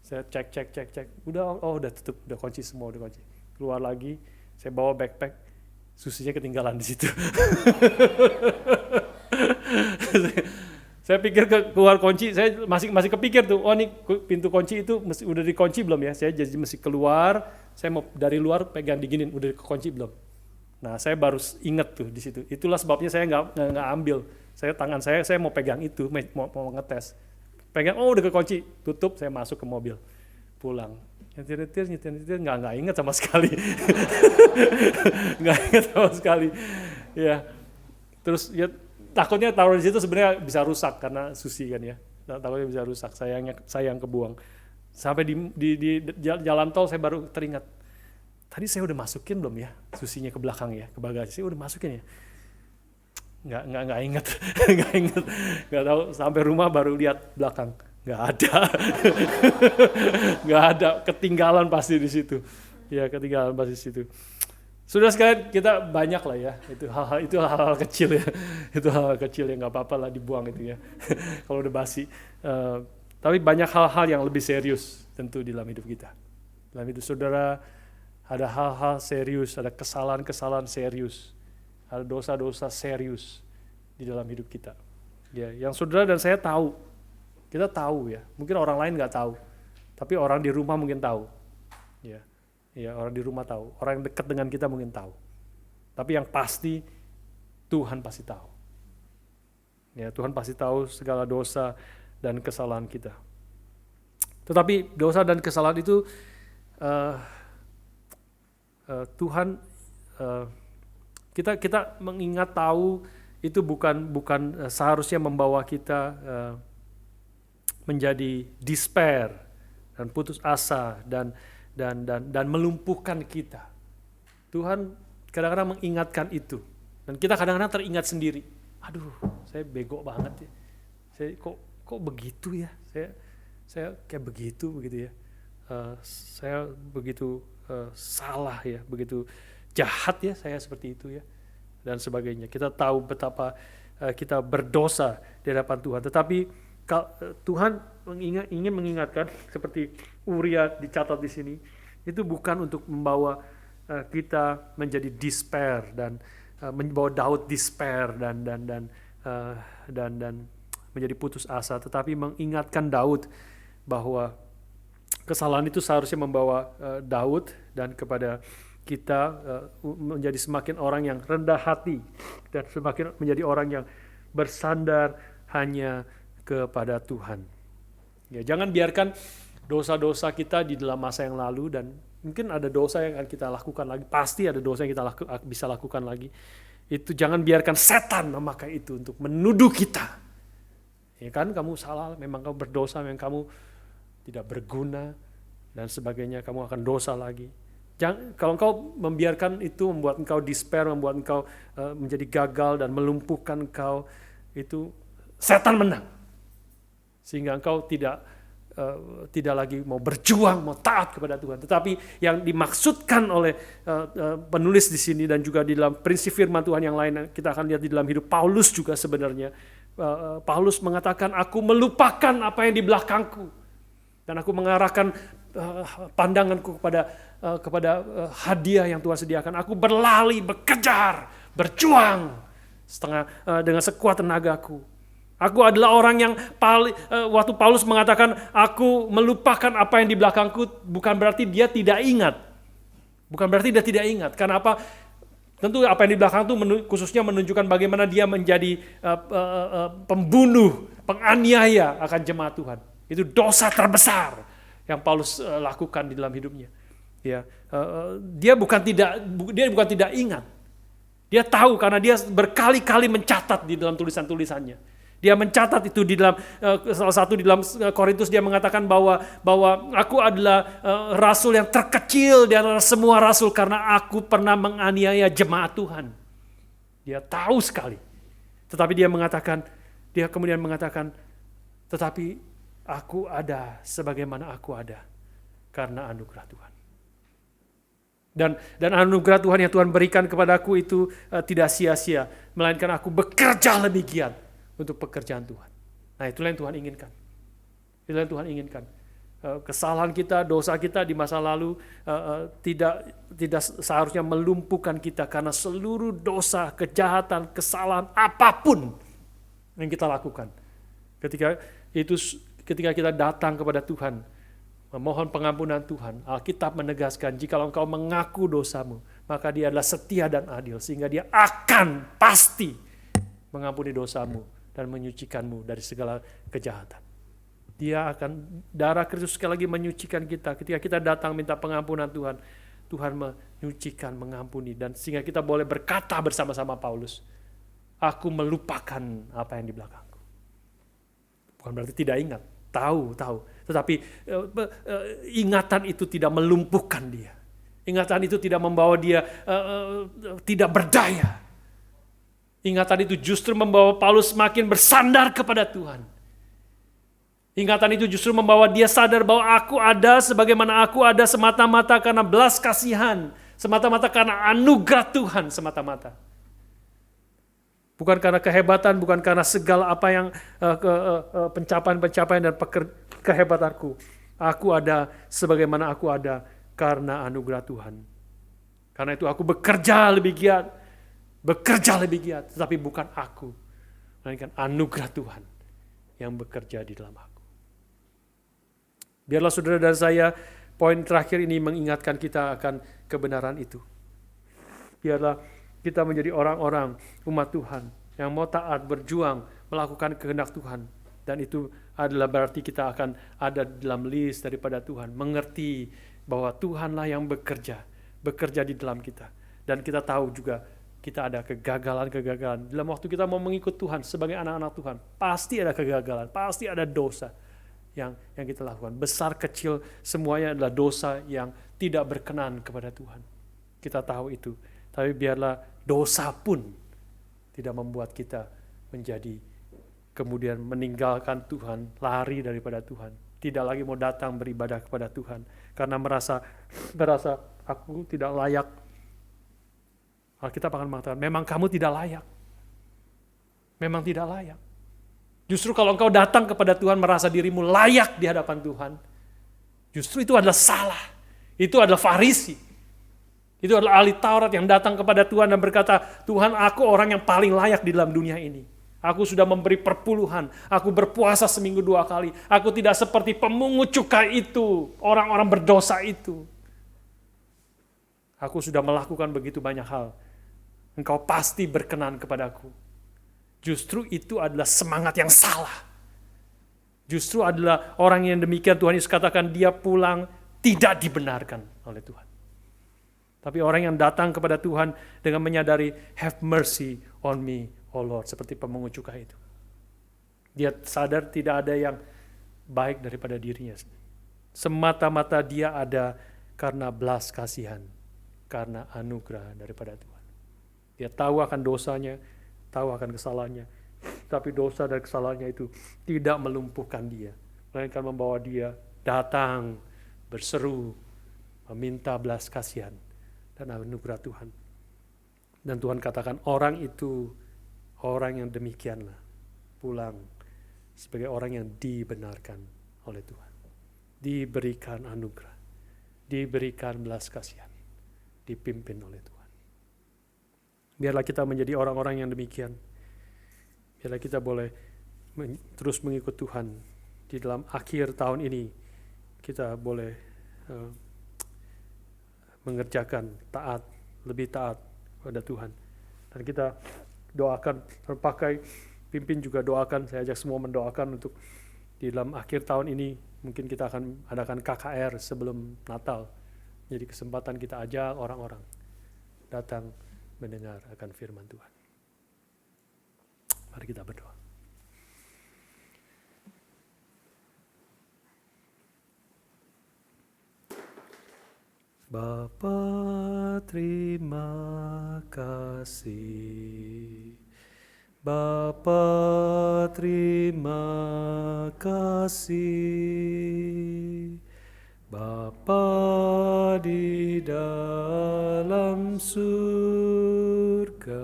Saya cek, udah tutup, udah kunci semua, udah kunci. Keluar lagi, saya bawa backpack, susinya ketinggalan di situ. Saya pikir keluar kunci, saya masih kepikir tuh, oh ini pintu kunci itu udah dikunci belum ya? Saya jadi mesti keluar, saya mau dari luar pegang diginin, udah kekunci belum? Nah, saya baru inget tuh di situ. Itulah sebabnya saya nggak ambil. Tangan saya mau pegang itu, mau ngetes. Pegang, oh udah kekunci, tutup, saya masuk ke mobil, pulang. Nyetir, nggak inget sama sekali. Nggak inget sama sekali. Ya, terus ya takutnya taruh di situ sebenarnya bisa rusak karena sushi kan ya. Takutnya bisa rusak, sayang kebuang. Sampai di jalan tol saya baru teringat. Tadi saya udah masukin belum ya susinya ke belakang ya, ke bagasi, saya udah masukin ya. Nggak inget, nggak tahu, sampai rumah baru lihat belakang, nggak ada. Nggak ada, ketinggalan pasti di situ. Ya, ketinggalan pasti di situ. Sudah sekalian, kita banyak lah ya, itu hal-hal kecil ya. Itu hal-hal kecil yang nggak apa-apa lah dibuang itu ya. Kalau udah basi. Tapi banyak hal-hal yang lebih serius tentu di dalam hidup kita. Dalam hidup saudara, ada hal-hal serius, ada kesalahan-kesalahan serius, ada dosa-dosa serius di dalam hidup kita. Ya, yang saudara dan saya tahu, kita tahu ya. Mungkin orang lain nggak tahu, tapi orang di rumah mungkin tahu. Ya, orang di rumah tahu, orang yang dekat dengan kita mungkin tahu. Tapi yang pasti Tuhan pasti tahu. Ya, Tuhan pasti tahu segala dosa dan kesalahan kita. Tetapi dosa dan kesalahan itu Tuhan, kita mengingat tahu itu bukan seharusnya membawa kita menjadi despair dan putus asa dan melumpuhkan kita. Tuhan kadang-kadang mengingatkan itu, dan kita kadang-kadang teringat sendiri. Aduh, saya bego banget ya. Saya kok begitu ya. Saya kayak begitu ya. Saya begitu salah ya, begitu jahat ya saya seperti itu ya, dan sebagainya. Kita tahu betapa kita berdosa di hadapan Tuhan, tetapi Tuhan ingin mengingatkan seperti Uria dicatat di sini, itu bukan untuk membawa kita menjadi despair dan membawa Daud despair dan menjadi putus asa, tetapi mengingatkan Daud bahwa kesalahan itu seharusnya membawa Daud dan kepada kita menjadi semakin orang yang rendah hati dan semakin menjadi orang yang bersandar hanya kepada Tuhan. Ya, jangan biarkan dosa-dosa kita di dalam masa yang lalu, dan mungkin ada dosa yang akan kita lakukan lagi, pasti ada dosa yang kita bisa lakukan lagi. Itu jangan biarkan setan memakai itu untuk menuduh kita. Ya kan, kamu salah, memang kamu berdosa, memang kamu tidak berguna dan sebagainya, kamu akan dosa lagi. Kalau engkau membiarkan itu membuat engkau despair, membuat engkau menjadi gagal dan melumpuhkan engkau, itu setan menang. Sehingga engkau tidak lagi mau berjuang, mau taat kepada Tuhan. Tetapi yang dimaksudkan oleh penulis di sini dan juga di dalam prinsip firman Tuhan yang lain, kita akan lihat di dalam hidup Paulus juga sebenarnya. Paulus mengatakan, aku melupakan apa yang di belakangku dan aku mengarahkan pandanganku kepada hadiah yang Tuhan sediakan. Aku berlari, bekejar, berjuang dengan sekuat tenagaku. Aku adalah orang yang waktu Paulus mengatakan aku melupakan apa yang di belakangku, bukan berarti dia tidak ingat. Bukan berarti dia tidak ingat. Karena apa? Tentu apa yang di belakang itu khususnya menunjukkan bagaimana dia menjadi pembunuh, penganiaya akan jemaat Tuhan. Itu dosa terbesar yang Paulus lakukan di dalam hidupnya. Ya, dia bukan tidak ingat. Dia tahu karena dia berkali-kali mencatat di dalam tulisan-tulisannya. Dia mencatat itu di dalam salah satu di dalam Korintus, dia mengatakan bahwa aku adalah rasul yang terkecil di antara semua rasul karena aku pernah menganiaya jemaat Tuhan. Dia tahu sekali. Tetapi dia kemudian mengatakan, tetapi aku ada sebagaimana aku ada karena anugerah Tuhan. Dan anugerah Tuhan yang Tuhan berikan kepadaku itu tidak sia-sia, melainkan aku bekerja lebih giat untuk pekerjaan Tuhan. Nah, itulah yang Tuhan inginkan. Itulah yang Tuhan inginkan. Kesalahan kita, dosa kita di masa lalu tidak seharusnya melumpuhkan kita, karena seluruh dosa, kejahatan, kesalahan apapun yang kita lakukan. Ketika kita datang kepada Tuhan, memohon pengampunan Tuhan, Alkitab menegaskan, jikalau engkau mengaku dosamu, maka Dia adalah setia dan adil, sehingga Dia akan pasti mengampuni dosamu dan menyucikanmu dari segala kejahatan. Darah Kristus sekali lagi menyucikan kita. Ketika kita datang minta pengampunan Tuhan, Tuhan menyucikan, mengampuni, dan sehingga kita boleh berkata bersama-sama Paulus, aku melupakan apa yang di belakangku. Bukan berarti tidak ingat, tahu. Tetapi ingatan itu tidak melumpuhkan dia. Ingatan itu tidak membawa dia tidak berdaya. Ingatan itu justru membawa Paulus semakin bersandar kepada Tuhan. Ingatan itu justru membawa dia sadar bahwa aku ada sebagaimana aku ada semata-mata karena belas kasihan, semata-mata karena anugerah Tuhan semata-mata. Bukan karena kehebatan, bukan karena segala apa yang pencapaian-pencapaian dan kehebatanku. Aku ada sebagaimana aku ada karena anugerah Tuhan. Karena itu aku bekerja lebih giat, tetapi bukan aku, melainkan anugerah Tuhan yang bekerja di dalam aku. Biarlah saudara dan saya, poin terakhir ini mengingatkan kita akan kebenaran itu. Biarlah kita menjadi orang-orang umat Tuhan yang mau taat, berjuang, melakukan kehendak Tuhan. Dan itu adalah berarti kita akan ada dalam list daripada Tuhan, mengerti bahwa Tuhanlah yang bekerja di dalam kita. Dan kita tahu juga kita ada kegagalan-kegagalan. Dalam waktu kita mau mengikut Tuhan sebagai anak-anak Tuhan, pasti ada kegagalan, pasti ada dosa yang kita lakukan. Besar kecil semuanya adalah dosa yang tidak berkenan kepada Tuhan. Kita tahu itu. Tapi biarlah dosa pun tidak membuat kita menjadi kemudian meninggalkan Tuhan, lari daripada Tuhan. Tidak lagi mau datang beribadah kepada Tuhan karena merasa aku tidak layak. Alkitab akan mengatakan, memang kamu tidak layak. Memang tidak layak. Justru kalau engkau datang kepada Tuhan merasa dirimu layak di hadapan Tuhan, justru itu adalah salah. Itu adalah Farisi. Itu adalah ahli Taurat yang datang kepada Tuhan dan berkata, Tuhan, aku orang yang paling layak di dalam dunia ini. Aku sudah memberi perpuluhan, aku berpuasa seminggu 2 kali. Aku tidak seperti pemungut cukai itu, orang-orang berdosa itu. Aku sudah melakukan begitu banyak hal. Engkau pasti berkenan kepadaku. Justru itu adalah semangat yang salah. Justru adalah orang yang demikian Tuhan Yesus katakan dia pulang tidak dibenarkan oleh Tuhan. Tapi orang yang datang kepada Tuhan dengan menyadari, have mercy on me, oh Lord, seperti pemungut cukai itu. Dia sadar tidak ada yang baik daripada dirinya. Semata-mata dia ada karena belas kasihan, karena anugerah daripada Tuhan. Dia tahu akan dosanya, tahu akan kesalahannya, tapi dosa dan kesalahannya itu tidak melumpuhkan dia, melainkan membawa dia datang, berseru, meminta belas kasihan dan anugerah Tuhan. Dan Tuhan katakan orang itu, orang yang demikianlah pulang sebagai orang yang dibenarkan oleh Tuhan. Diberikan anugerah, diberikan belas kasihan, dipimpin oleh Tuhan. Biarlah kita menjadi orang-orang yang demikian. Biarlah kita boleh terus mengikut Tuhan. Di dalam akhir tahun ini kita boleh mengerjakan taat, lebih taat kepada Tuhan. Dan kita doakan, terpakai pimpin juga doakan, saya ajak semua mendoakan untuk di dalam akhir tahun ini mungkin kita akan adakan KKR sebelum Natal. Jadi kesempatan kita ajak orang-orang datang mendengar akan firman Tuhan. Mari kita berdoa. Bapa, terima kasih. Bapa, terima kasih. Bapa di dalam surga,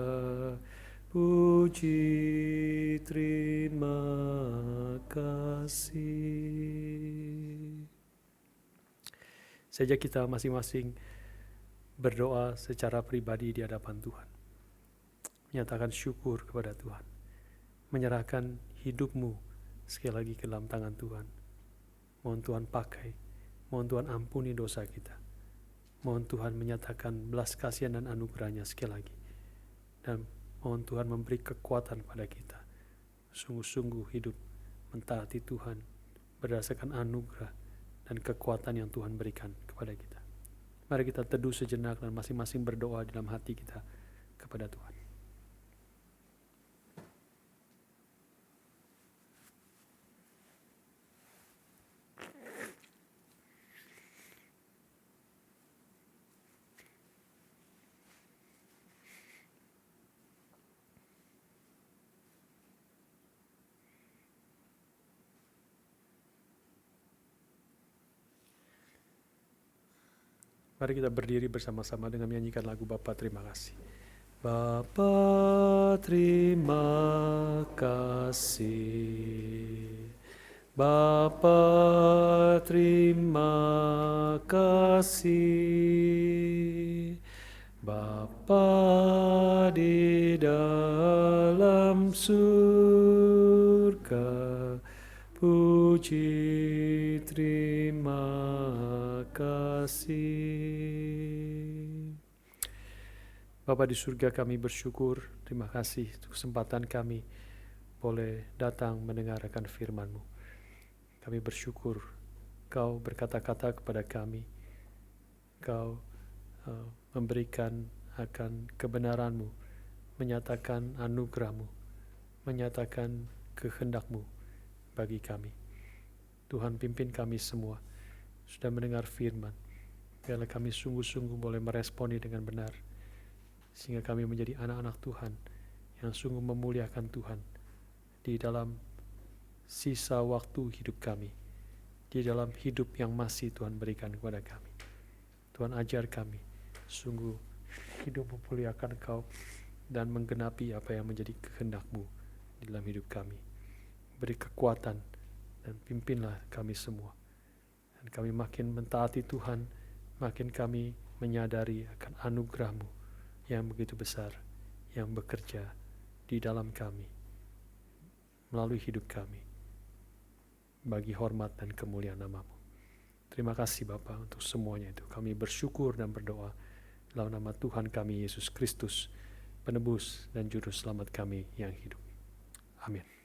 puji terima kasih. Saja kita masing-masing berdoa secara pribadi di hadapan Tuhan. Menyatakan syukur kepada Tuhan. Menyerahkan hidupmu sekali lagi ke dalam tangan Tuhan. Mohon Tuhan pakai. Mohon Tuhan ampuni dosa kita. Mohon Tuhan menyatakan belas kasihan dan anugerahnya sekali lagi. Dan mohon Tuhan memberi kekuatan pada kita. Sungguh-sungguh hidup mentaati Tuhan berdasarkan anugerah dan kekuatan yang Tuhan berikan kepada kita. Mari kita teduh sejenak dan masing-masing berdoa dalam hati kita kepada Tuhan. Mari kita berdiri bersama-sama dengan menyanyikan lagu Bapa terima kasih. Bapa terima kasih. Bapa terima kasih. Bapa di dalam surga, puji terima kasih. Bapa di surga, kami bersyukur, terima kasih untuk kesempatan kami boleh datang mendengarkan firman-Mu. Kami bersyukur Kau berkata-kata kepada kami, Kau memberikan akan kebenaran-Mu, menyatakan anugerah-Mu, menyatakan kehendak-Mu bagi kami. Tuhan pimpin kami semua, sudah mendengar firman. Biarlah kami sungguh-sungguh boleh meresponi dengan benar, sehingga kami menjadi anak-anak Tuhan yang sungguh memuliakan Tuhan di dalam sisa waktu hidup kami, di dalam hidup yang masih Tuhan berikan kepada kami. Tuhan ajar kami sungguh hidup memuliakan Kau dan menggenapi apa yang menjadi kehendak-Mu di dalam hidup kami. beri kekuatan, dan pimpinlah kami semua. Dan kami makin mentaati Tuhan, makin kami menyadari akan anugerah-Mu yang begitu besar, yang bekerja di dalam kami, melalui hidup kami, bagi hormat dan kemuliaan nama-Mu. Terima kasih Bapa untuk semuanya itu. Kami bersyukur dan berdoa dalam nama Tuhan kami Yesus Kristus, penebus dan juru selamat kami yang hidup. Amin.